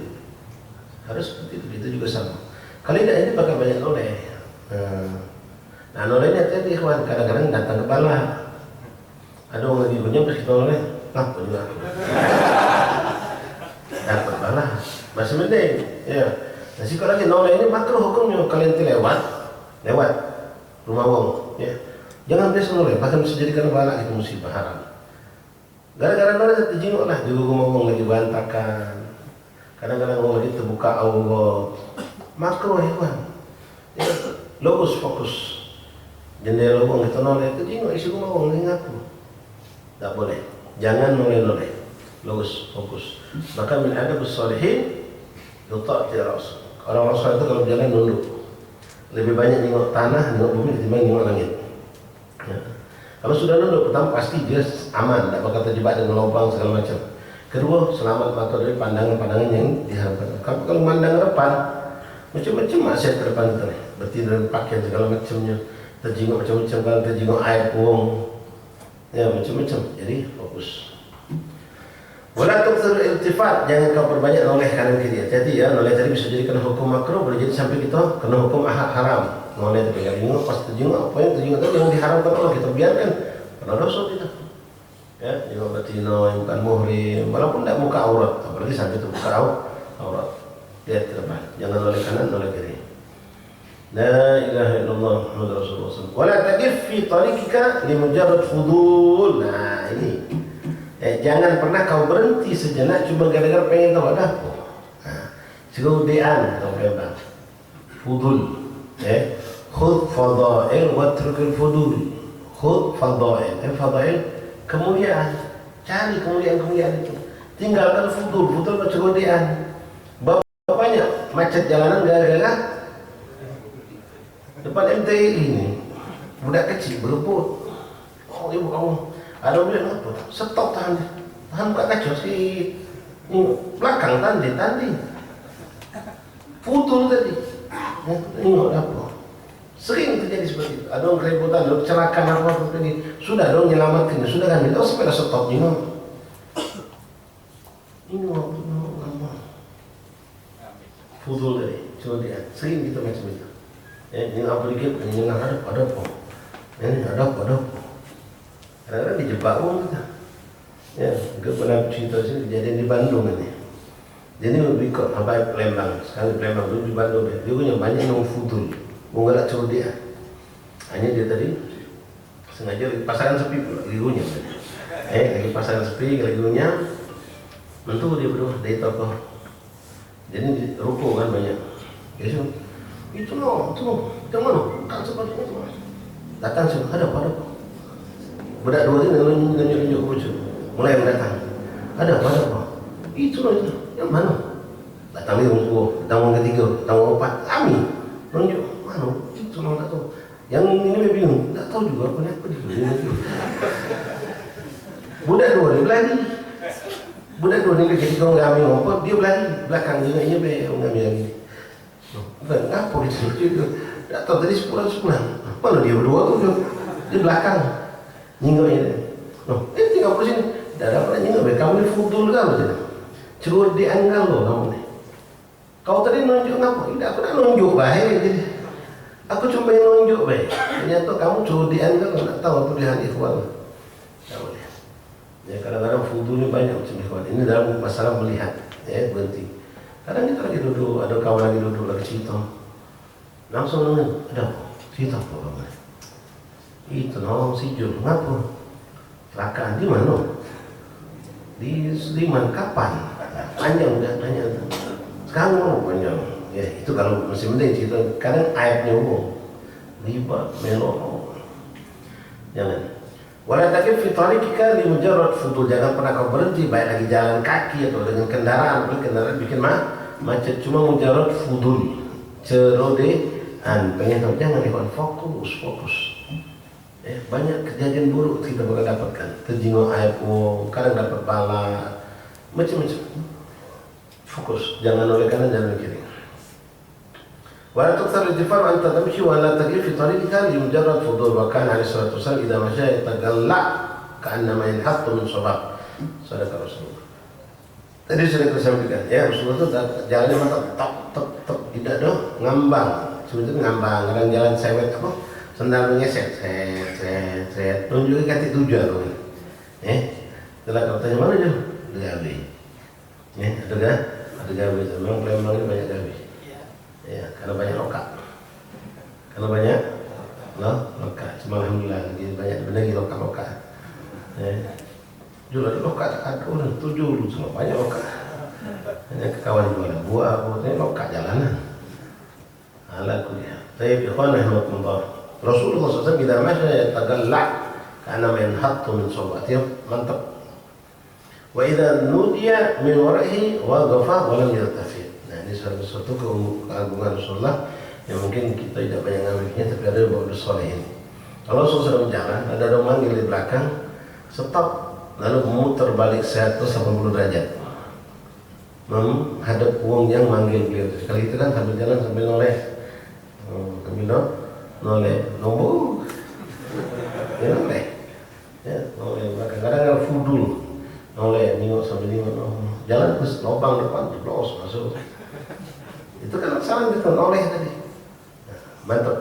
Harus seperti itu, itu juga sama. Kali ini pakai banyak noleh. Nah nolehnya hati-hati ikhwan, kadang-kadang datang ke bala. Ada orang lagi punya pas kita noleh, apa juga aku. Dapat bala, masih mending. Ya. Nah, si kalau lagi noleh ini makruh hukumnya kalian lewat rumah wong, ya. Jangan biasa noleh, bahkan bisa jadikan bala itu musibah haram. Gara-gara noleh terjenguk lah, juga rumah wong lagi berantakan. Kadang-kadang wong lagi terbuka aurat. Makruh ya kan. Ya, logos fokus. Jendela wong kita noleh terjenguk isi rumah wong ini ngaku. Tak boleh. Jangan noleh-noleh. Logos fokus. Maka min adabus sholihin yuta' rasul. Orang Rasul itu kalau berjalan nunduk, lebih banyak nengok tanah, nengok bumi ketimbang nengok langit. Ya. Kalau sudah nunduk, pertama pasti dia aman, tidak bakal terjebak dengan lubang segala macam. Kedua, selamat mata dari pandangan-pandangan yang diharapkan. Kalau memandang depan, macam-macam maksiat ke depan itu, bertindak pakaian segala macamnya, terjenguk macam-macam, kalau terjenguk air pun, ya macam-macam. Jadi fokus. Wala tukthir iltifat, jangan kau perbanyak noleh kanan kiri. Jadi ya, noleh tadi bisa jadikan hukum makruh, boleh jadi sampai kita kena hukum haram. Noleh tadi kali ini pas terjenguk, apa yang terjenguk tadi yang diharamkan Allah kita biarkan, karena dosa kita. Ya, jenguk betina yang bukan muhrim, walaupun tidak muka aurat, apalagi sampai itu buka aurat. Lihat ke depan, jangan noleh kanan, noleh kiri. La ilaha illallah Muhammad Rasulullah SAW. Wala taqif fi tariqika li mujarrad fudul. Nah ini. Jangan pernah kau berhenti sejenak cuma gara-gara pengen tahu ada apa. Cerudian atau bebas. Fudul. Khud fadail wa trukil fudul. Khud fadail. Fadail kemuliaan. Cari kemuliaan-kemuliaan itu. Tinggalkan fudul. Fudul cerudian. Banyak macet jalanan gara-gara depan MTI ini. Budak kecil berebut. Oh ibu kamu. Ada bilang apa? Stop tahan buka kaca si belakang tadi putul tadi. Ini apa? Sering terjadi seperti itu. Ada orang keributan, ada kecelakaan apa tadi. Sudah dong nyelamatkan, sudah kan? Oh sepeda stop ini. Ini apa? Putul tadi. Coba dia sering kita macam itu. Ini apa dikit? Ini ada apa? Ini ada apa? Kadang-kadang dijebak orang kita. Ya, gue pernah cerita sih kejadian di Bandung ini. Jadi lebih kok sampai Palembang, sekali Palembang dulu di Bandung dia punya banyak yang fudul, mau ngelak curut dia. Hanya dia tadi sengaja pasangan sepi pula, ligunya. Lagi pasangan sepi, ligunya, mentu dia berdua dari toko. Jadi di ruko kan banyak. Ya itu no, jangan mana? Tak seperti itu. Datang semua ada apa? Budak dua ini nunjuk baju. Mulai datang. Ada apa? Itu loh itu. Yang mana? Datang dia orang tua, datang orang ketiga, datang orang empat. Kami nunjuk mana? Itu loh tak tahu. Yang ini bingung, tak tahu juga apa dia. Budak dua ni berlari. Budak dua ni ketiga orang kami apa? Dia berlari belakang juga ini be orang kami lagi. Bukan apa itu? Tak tahu tadi sepulang. Mana dia berdua tu di belakang. Nyinggung ini, tinggal di sini. Dah dapat nyinggung, kamu ni fudul kan macam tu. Cerut di anggal lo kamu ni. Kau tadi nunjuk apa? Tidak, aku nak nunjuk baik. Jadi aku cuma nunjuk baik. Ternyata kamu cerut di anggal, tak tahu apa dia ikhwan. Tak boleh. Ya kadang-kadang fudul ni banyak macam ikhwan. Ini dalam masalah melihat, berhenti. Kadang kita lagi duduk, ada kawan lagi duduk lagi cerita. langsung nanya, ada cerita apa kamu? Itu nolong si Jul, ngapa? Kecelakaan di mana? Di mana kapan? Panjang udah nanya. Sekarang mau panjang. Ya itu kalau masih mending cerita. Kadang ayatnya umum. Riba, melok. Jangan. Wala takif fi tariqika li mujarrad fudul, jangan pernah kau berhenti baik lagi jalan kaki atau dengan kendaraan bikin macet, cuma mujarrad fudul cerodean, pengen tahu, jangan ikut fokus. Banyak kejadian buruk kita bakal dapatkan, terjingung aib, kadang dapat bala, macam-macam. Fokus, jangan oleh kanan, jangan oleh kiri. Wala tukthar al-jifar wa anta tamshi wa la taqif fi tariqika li mujarrad fudul, wa kana alaihi salatu wasallam idza masya yatagalla ka'annama yanhattu min sabab. Sadaqah Rasulullah. Tadi sudah kita sampaikan, ya Rasulullah itu jalannya mantap, tok, tidak dong, ngambang. Sebetulnya ngambang, kadang jalan sewet apa? Sendalnya set, tunjuknya kaki tujuan. Setelah kau tanya mana je? Ada gawe. Ada gawe. Memang Palembang ini banyak gawe. Ya, karena banyak lokak. Lokak. Cuma alhamdulillah banyak lagi lokak. Jual ada lokak, ada orang 7 semua banyak lokak. Hanya kawan jual buah, ini lokak jalanan. Ala kuliah. Tapi ikhwan rahmatullah. Rasulullah SAW tidak masya yatagalla karena menhattu min sobatnya, mantap. Wa idza nudiya min warahi waqafa wa lam yaltafit. Nah, ini satu keagungan Rasulullah yang mungkin kita tidak banyak ngambilnya, tapi ada bagus solehin. Kalau Rasulullah berjalan, ada orang manggil di belakang, stop, lalu memutar balik 180 derajat menghadap uang yang manggil beliau. Sekali itu kan sambil jalan sambil noleh, nombor, noleh, kadang-kadang fudul. Noleh, nengok sambil nengok, jalan ke lubang depan, los masuk. Itu kan salah kita noleh tadi. Mantap.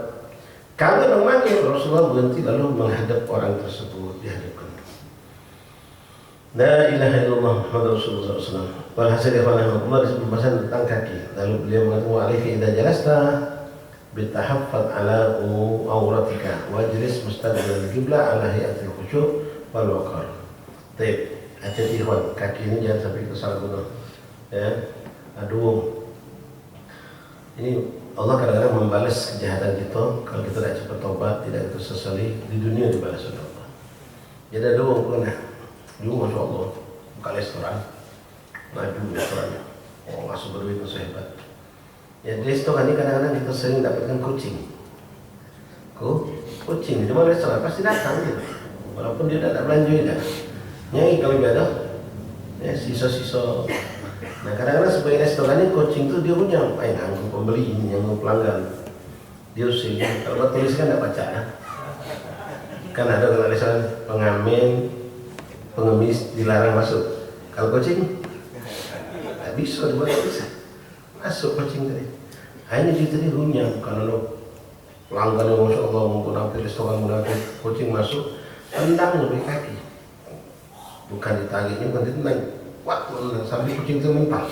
Kalau memanggil, Rasulullah berhenti lalu menghadap orang tersebut, dihadapkan. La ilaha illallah Muhammad Rasulullah SAW. Walhasil ikhwan rahmatullah, disebut pembahasan tentang kaki. Lalu beliau mengatakan, wa'alaihi idza jalasta bitahaffad ala auratika wajlis mustaqbil al-qiblah ala hiyatil khusyu' wal waqar. Baik. Hati-hati ikhwan, kaki ini jangan sampai kesalahan guna. Ya, aduh. Ini Allah kadang-kadang membalas kejahatan kita kalau kita tidak cepat tobat, tidak kita sesali, di dunia dibalas oleh Allah. Jadi ada orang pernah, dulu masya Allah, buka restoran, maju restorannya, masuk berduit masuk hebat. Ya di restoran ini kadang-kadang kita sering dapatkan kucing. Kucing di mana restoran pasti datang gitu, walaupun dia tidak belanja juga. Nyai kalau nggak ada, ya sisa-sisa. Nah kadang-kadang sebagai restoran ini kucing itu dia punya nganggu pembeli, nganggu pelanggan. Dia usir. Kalau tulis kan nggak baca ya. Kan ada kalau restoran pengamen, pengemis dilarang masuk. Kalau kucing nggak bisa dibuat tulisan. Masuk kucing tadi. Hanya dia tadi runyam karena lo pelanggan yang masya Allah menggunakan restoran menggunakan kucing masuk, tendang lebih kaki. Bukan ditagihnya, bukan ditendang, kuat sampai kucing itu mental.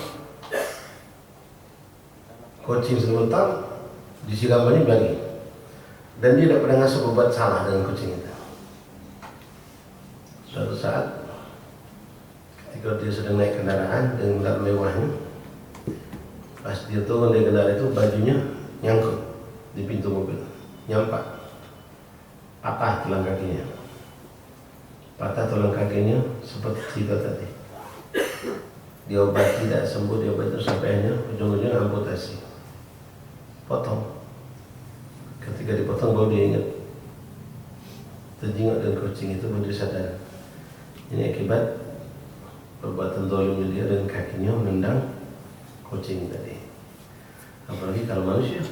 Kucing itu mental, disiram banyak lagi. Dan dia tidak pernah ngasih obat salah dengan kucing itu. Suatu saat, ketika dia sedang naik kendaraan dengan kendaraan mewahnya, pas dia turun dari kendaraan itu bajunya nyangkut di pintu mobil, nyampak, patah tulang kakinya. Patah tulang kakinya seperti cerita tadi. Diobati tidak sembuh, diobati terus sampai akhirnya ujung-ujung amputasi. Potong. Ketika dipotong baru dia ingat. Terjenguk dan kucing itu baru dia sadar. Ini akibat perbuatan zalimnya dia dan kakinya menendang kucing tadi. Apalagi kalau manusia,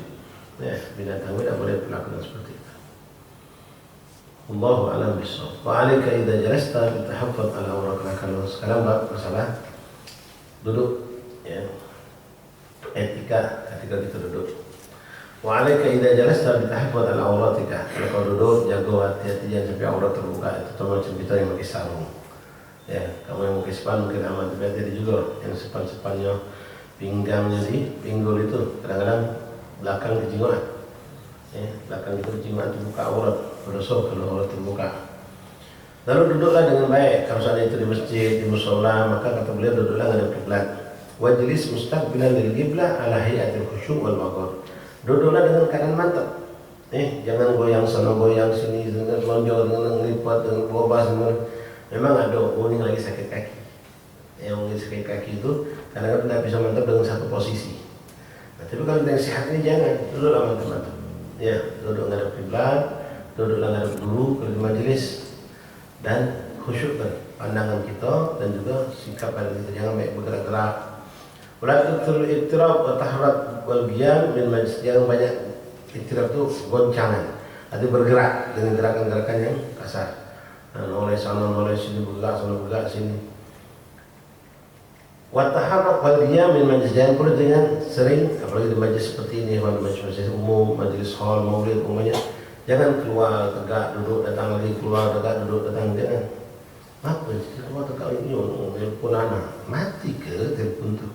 ya binatang tidak boleh melakukan seperti itu. Allahu a'lam bishawab. Wa 'alaika idza jalasta bitahaffaz ala awraqika. Kalau sekarang bab masalah duduk, ya. Etika ketika kita duduk. Wa 'alaika idza jalasta bitahaffaz ala awratika. Kalau duduk jaga hati-hati jangan sampai aurat terbuka. Itu macam kita yang pakai sarung. Ya, kamu yang pakai sepan mungkin aman, tapi hati juga yang sepan-sepannya pinggangnya di pinggul itu kadang-kadang belakang kejinguan. Belakang itu jimat terbuka aurat, berdosa kalau aurat terbuka. Lalu duduklah dengan baik. Kalau saat itu di masjid, di musola, maka kata beliau duduklah menghadap kiblat. Wajlis mustaqbilan lil qiblah ala hayatil khusyuk wal waqar. Duduklah dengan keadaan mantap. Jangan goyang sana goyang sini, dengan lonjong, dengan lipat, dengan bobas, memang ada orang yang lagi sakit kaki. Yang lagi sakit kaki itu kadang-kadang tidak bisa mantap dengan satu posisi. Nah, tapi kalau yang sehat ini jangan, duduklah mantap-mantap. Ya, duduk menghadap kiblat, duduklah menghadap guru ke majelis. Dan khusyukkan pandangan kita dan juga sikap kita, jangan banyak bergerak-gerak. Walatul ittirab wa tahrak wal qiyam min majlis, jangan banyak ittirab itu goncangan, atau bergerak dengan gerakan-gerakan yang kasar. Noleh sana noleh sini, bergerak sana bergerak sini. Wa tahrak wal qiyam min majlis, jangan pula dengan sering, apalagi di majlis seperti ini, majlis umum, majlis hall, maulid umumnya. Jangan keluar tegak duduk datang lagi, keluar tegak duduk datang, jangan. Apa sih keluar tegak ini telepon anak mati ke telepon tu?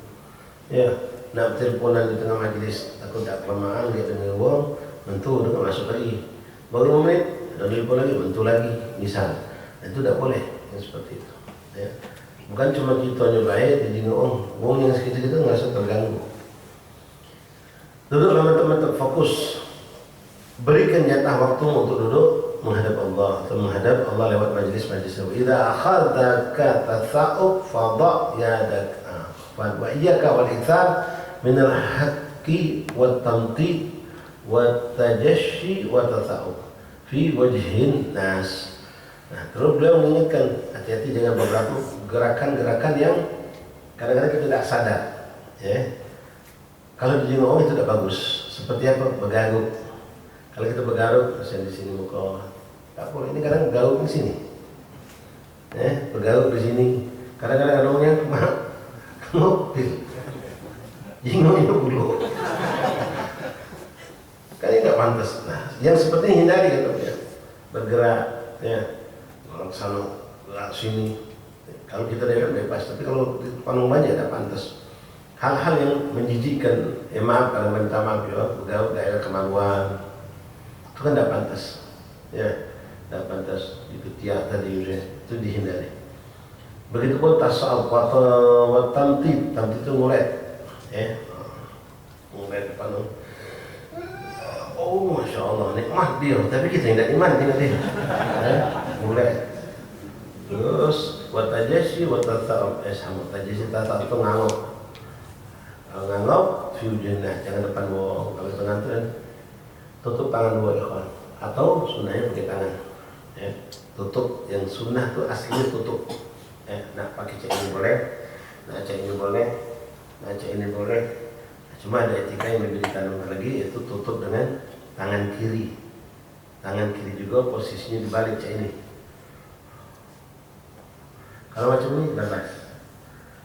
Ya, nak teleponan di tengah majlis takut tak kelamaan dia dengar wong, mentu dengan masuk lagi. Baru 5 menit dah telepon lagi, mentu lagi, misal. Itu tak boleh yang seperti itu. Ya. Bukan cuma kita nyobain jadi wong yang sekitar kita ngerasa terganggu. Duduklah teman-teman fokus. Berikan jatah waktu untuk duduk menghadap Allah atau menghadap Allah lewat majlis-majlis. Idza akhadaka tasa'ub fadha yadak wa iyyaka wal ithar min al haqqi wat tamtid wat tajashshi wa tasa'ub fi wajhin nas. Nah, terus beliau mengingatkan hati-hati dengan beberapa gerakan-gerakan yang kadang-kadang kita tidak sadar. Ya. Kalau di orang itu tidak bagus. Seperti apa? Bergaruk. Kalau kita bergaruk, misalnya di sini muka, tak boleh. Ini kadang garuk di sini, bergaruk di sini. Kadang-kadang ada orang yang mobil, jingoknya bulu. Kan ini nggak pantas. Nah, yang seperti ini hindari kan, ya. Bergerak, ya, orang sana, gerak sini. Kalau kita dekat bebas, tapi kalau di depan banyak tidak pantas. Hal-hal yang menjijikkan, maaf kalau minta maaf ya, bergaruk daerah kemaluan. Itu kan tidak pantas, ya, tidak pantas. Itu tiap tadi itu dihindari. Begitupun tasawuf wa tamtid itu ngulet, ngulet depan. Oh, masya Allah, nikmat dia. Tapi kita tidak iman dengan dia. Ngulet. Terus wa tajasyi wa tasawuf, sama tajasyi tasawuf itu ngangok. Kalau ngangok, fiujinah, jangan depan wong. Kalau pengantin tutup tangan dua ikhwan, atau sunnahnya pakai tangan. Tutup yang sunnah itu aslinya tutup. Nak pakai cek ini boleh, nak cek ini boleh, nak cek ini boleh. Cuma ada etika yang lebih ditanamkan lagi, yaitu tutup dengan tangan kiri. Tangan kiri juga posisinya dibalik cek ini. Kalau macam ini bebas.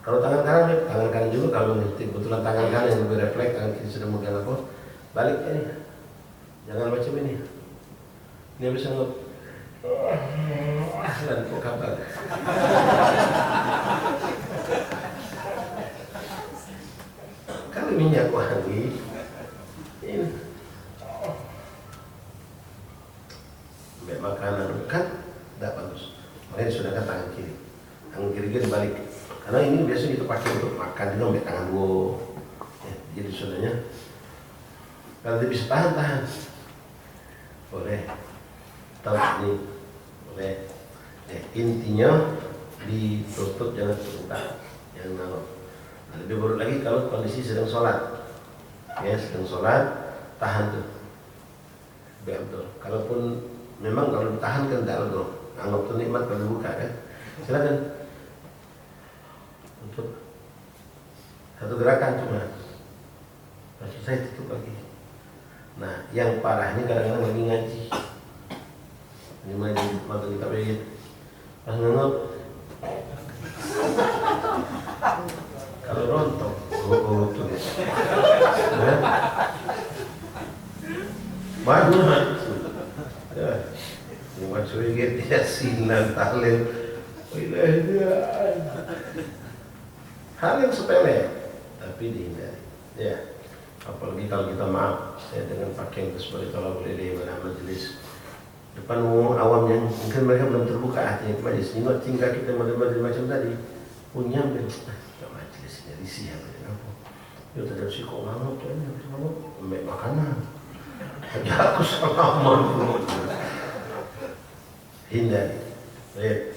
Kalau tangan kanan juga kalau kebetulan tangan kanan yang lebih refleks, tangan kiri sudah megang apa, balik ini. Jangan macam ini. Dia bisa dan kok kabar. Kalau minyak wangi ini makanan kan tidak bagus. Makanya disudahkan tangan kiri. Tangan kiri dibalik. Karena ini biasanya kita pakai untuk makan juga ambil tangan dua. Jadi sudahnya kalau dia bisa tahan. Boleh, tahu ini boleh. Intinya ditutup, jangan terbuka, jangan nangok. Nah, lebih buruk lagi kalau kondisi sedang sholat, sedang sholat, tahan tuh, betul. Kalaupun memang kalau ditahan kan tidak legowo, anggap tuh nikmat kalau dibuka kan, silakan. Untuk satu gerakan cuma, masih saya tutup lagi. Nah, yang parah ini kadang-kadang lagi ngaji. Ini mana mata kita begini. Pas ngangop. Kalau rontok, tuh. Mana? Ya. Ini macam ini Yasin tahlil. Hal yang sepele tapi dihindari. Ya. apalagi kalau kita maaf ya, dengan pakaian seperti tolak lele pada majelis depan umum awam yang mungkin mereka belum terbuka hatinya majelis ini tinggal kita model-model macam tadi punya majelis ini risih apa ya tadi si kok ngamuk tuh ini ngamuk ambil makanan ya aku sama mau hindari lihat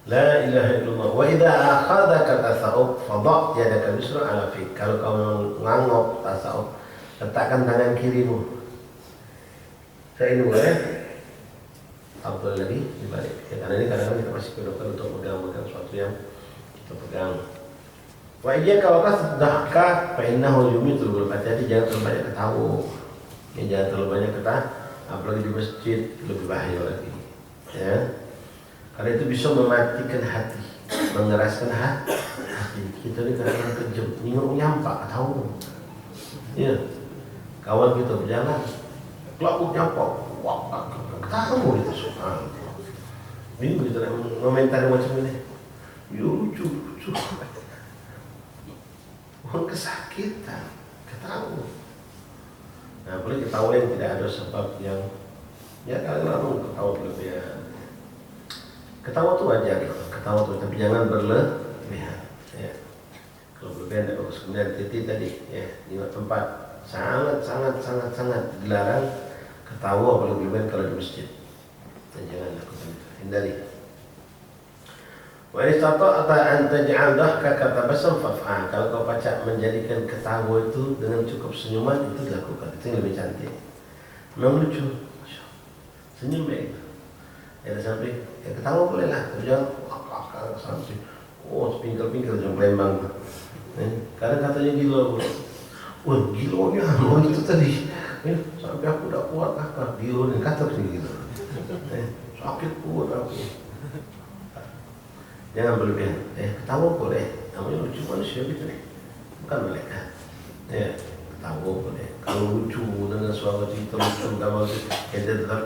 La ilaha illallah. Wa idza akhadaka tasawuf fadha yadaka yusra ala fik. Kalau kamu ngangop tasawuf, letakkan tangan kirimu. Saya ini boleh. Abdul lagi dibalik. Ya, karena ini kadang-kadang kita masih kedokteran untuk pegang-pegang sesuatu yang kita pegang. Wa iyyaka wa qasdaka fa innahu yumitul qulub. Jadi jangan terlalu banyak ketawa. Ya, jangan terlalu banyak ketawa. Apalagi di masjid lebih bahaya lagi. Ya. Karena itu bisa mematikan hati, mengeraskan hati. Kita ini kadang-kadang kejam, nyampak, tahu. Ya, kawan kita berjalan, pelaku nyampak, wah, tahu itu soal. Bingung kita komentari macam ini, lucu. Orang kesakitan, ketahu. Nah, boleh ketawa yang tidak ada sebab yang, ya kadang-kadang ketawa berlebihan. Ketawa itu wajar, ketawa itu, tapi jangan berlebihan. Ya. Kalau berlebihan tidak bagus. Kemudian titik tadi, ya, di tempat sangat dilarang ketawa berlebihan kalau di masjid. Dan jangan lakukan itu, hindari. Wa istata'ta an taj'al dhahkaka tabassum faf'al. Kalau kau pacak menjadikan ketawa itu dengan cukup senyuman, itu dilakukan. Itu yang lebih cantik. Memang lucu, senyum ya. Ya sampai ya ketawa boleh lah, jangan sampai pinggir-pinggir jangan Palembang. Kadang katanya gila, wah gilonya itu tadi, sampai aku udah kuat kakak gilo nih kata gitu, sakit kuat aku. Jangan berlebihan, ketawa boleh, namanya lucu manusia gitu nih, bukan malaikat. Ya ketawa boleh, kalau lucu dengan suara cerita lucu, kalau kita tetap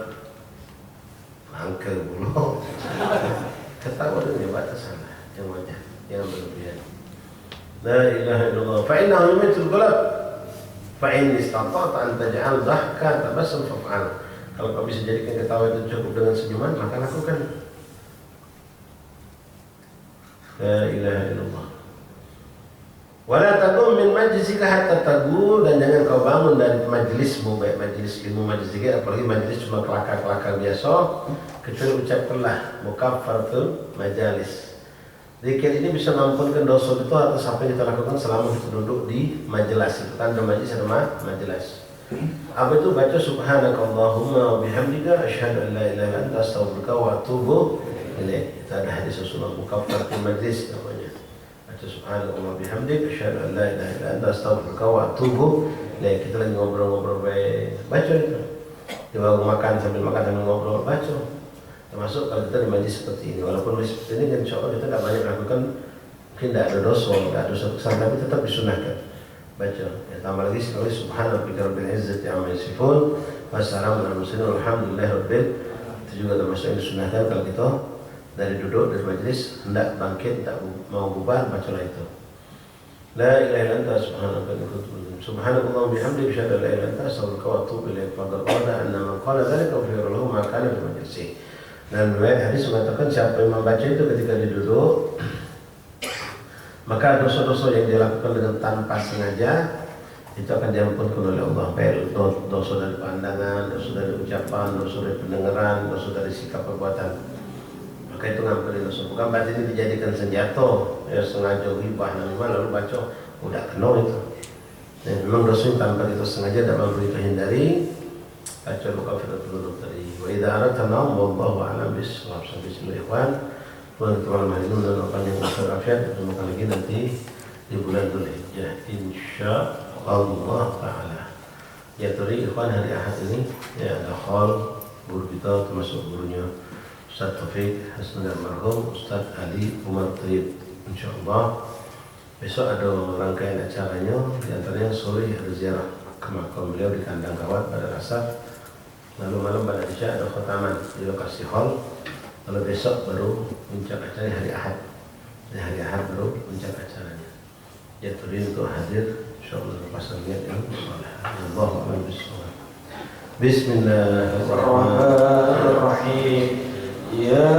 angker bulu. Ketawa dengan batasan yang wajar, yang berlebihan. La ilaha illallah. Fa innahu yumitul qalb. Fa in istata'ta an taj'al dhahka tabassum fa'al. Kalau kau bisa jadikan ketawa itu cukup dengan senyuman, maka lakukan. La ilaha illallah. Wala taqum min majlisika hatta taqul, dan jangan kau bangun dari majelismu, baik majelis ilmu, majelis zikir, apalagi majelis cuma kelakar-kelakar biasa, kecuali ucapkanlah mukaffaratul majalis. Zikir ini bisa mengampunkan dosa itu atas apa yang kita lakukan selama kita duduk di majelis. Itu kan ada majelis, ada majelis. Apa itu? Baca subhanakallahumma wa bihamdika asyhadu an la ilaha illa anta astaghfiruka wa atubu ilaik. Itu ada hadis Rasulullah, mukaffaratul majlis namanya. Subhanallah bihamdik asyhadu an la ilaha illa anta astaghfiruka wa atubu ilaik. Kita lagi ngobrol-ngobrol baik, baca itu. Di warung makan sambil ngobrol, baca. Termasuk kalau kita di majlis seperti ini, walaupun majlis seperti ini kan insya Allah kita tidak banyak lakukan, mungkin tidak ada dosa, tidak ada dosa besar, tapi tetap disunahkan baca. Ya, tambah lagi sekali subhanallah rabbil izzati amma yasifun wa salamun alal mursalin walhamdulillahi rabbil. Itu juga termasuk yang disunahkan kalau kita dari duduk dari majelis hendak bangkit, tak mau bubar, bacalah itu. La ilaha illa anta subhanaka inni kuntu minadh dhalimin. Subhanallah bihamdihi asyhadu an la ilaha illa anta astaghfiruka wa atubu ilaik. Faqad qala anna man qala dzalika ghufira lahu ma kana fi majlisi. Dan riwayat hadis mengatakan siapa yang membaca itu ketika dia duduk, maka dosa-dosa yang dia lakukan dengan tanpa sengaja itu akan diampunkan oleh Allah. Baik dosa dari pandangan, dosa dari ucapan, dosa dari pendengaran, dosa dari sikap perbuatan. Maka itu ngampuni dosa. Bukan berarti ini dijadikan senjata, ya sengaja ghibah namanya lalu baca, udah kena itu. Dan memang dosa yang tanpa kita sengaja tidak mampu kita hindari. Baca mukaffaratul dzunub tadi. Wa idza aradta naum wallahu a'lam bis-shawab. Sampai sini ikhwan. Teman-teman mahidun dan orang yang bersafiat, bertemu lagi nanti di bulan Dzulhijjah insyaallah taala. Ya tadi ikhwan hari Ahad ini ya ada hal guru kita termasuk gurunya Ustaz Taufik Hasnul Almarhum Ustaz Ali Umar Tayyib. Insyaallah besok ada rangkaian acaranya, di antaranya sore ada ziarah ke makam beliau di kandang kawat pada asar. Lalu malam pada isya ada khataman di lokasi hall. Kalau besok baru puncak acara hari Ahad. Hari Ahad baru puncak acaranya. Ya tadi untuk hadir insyaallah pasal niat yang saleh. Allahu a'lam bishawab. Bismillahirrahmanirrahim. Ya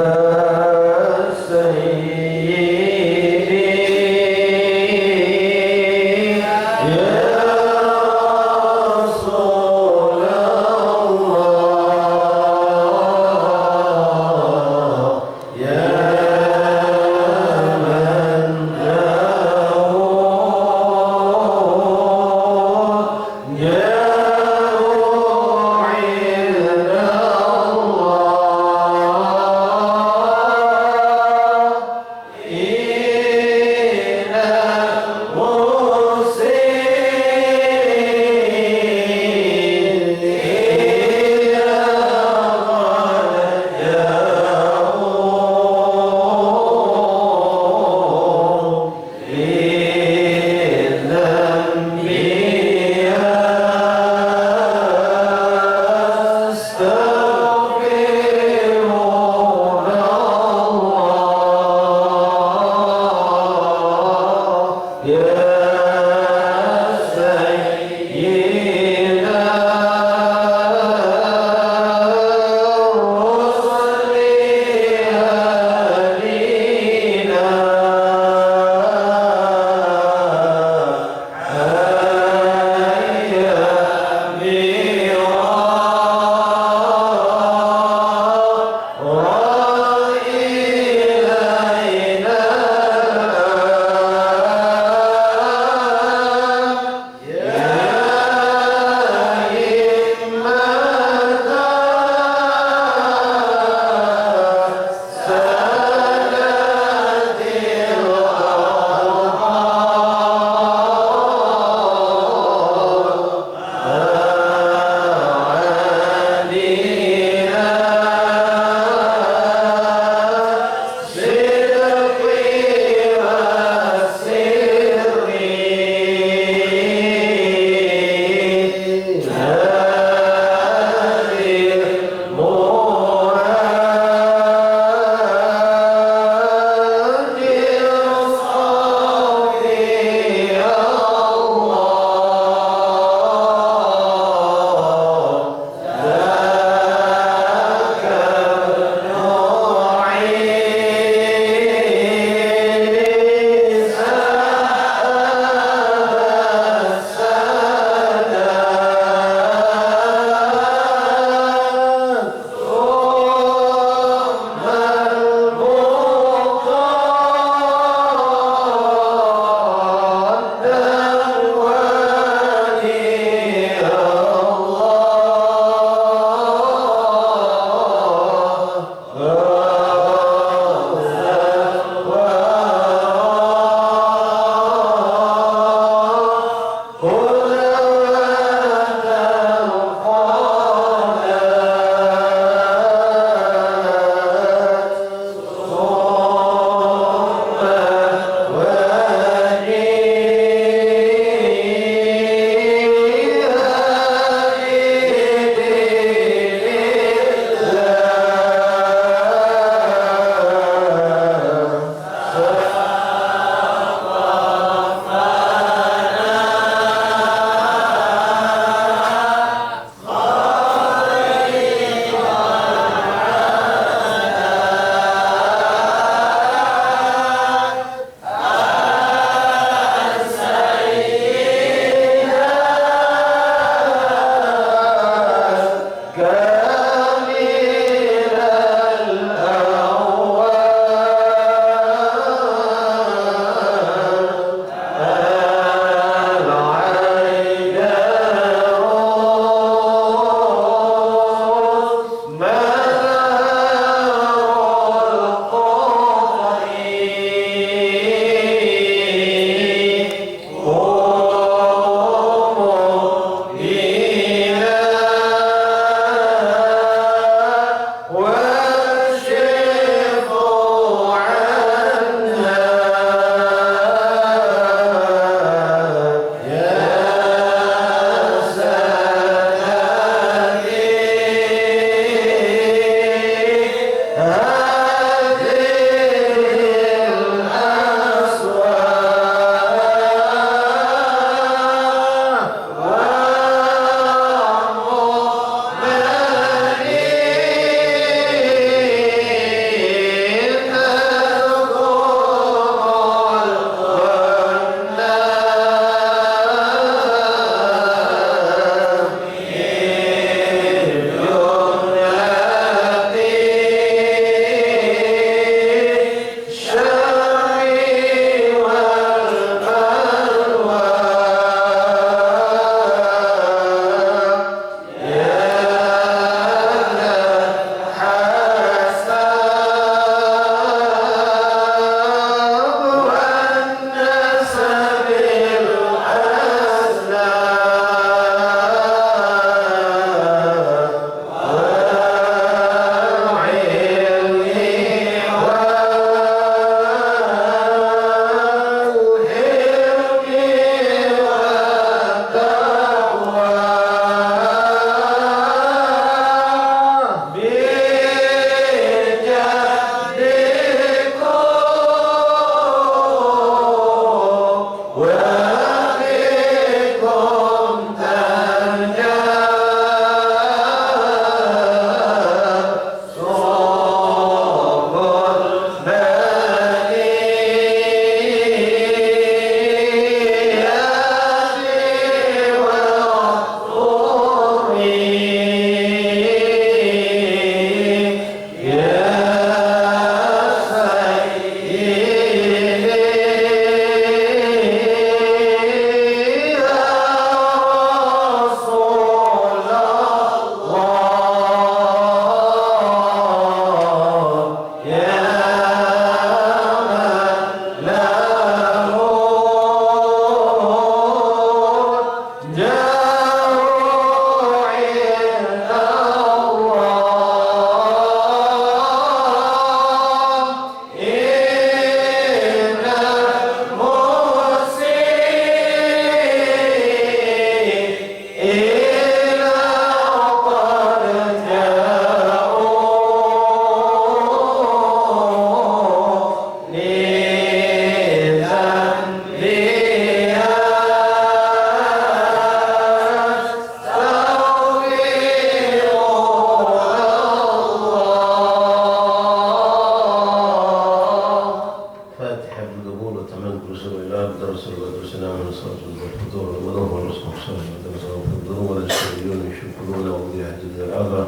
يعلمون ولا يستغيون يشكرون وبها جل العذراء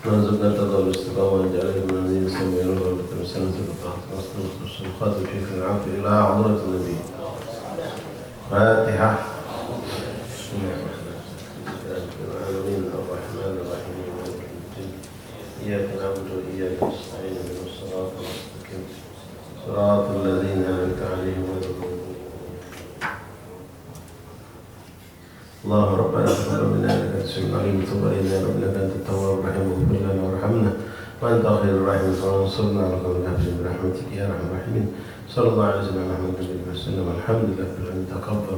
نرزقنا التقوى والاستقامة ونجعلنا من الذين يستمعون ويتبعون الطاعات ونستغفر الصدقات وشيخ العافية إلى حضرة النبي. فاتحة. بسم الله الرحمن الرحيم مالك يوم الدين إياك نعبد وإياك نستعين اهدنا الصراط المستقيم صراط الذين أنعمت عليهم غير المغضوب اللهم ربنا تقبل منا انك انت السميع العليم وتب علينا يا رب انك انت التواب الرحيم واغفر لنا وارحمنا وانت خير الراحمين فانصرنا على القوم الكافرين برحمتك يا ارحم الراحمين صلى الله عليه وسلم محمد النبي وسلم الحمد لله رب العالمين تقبل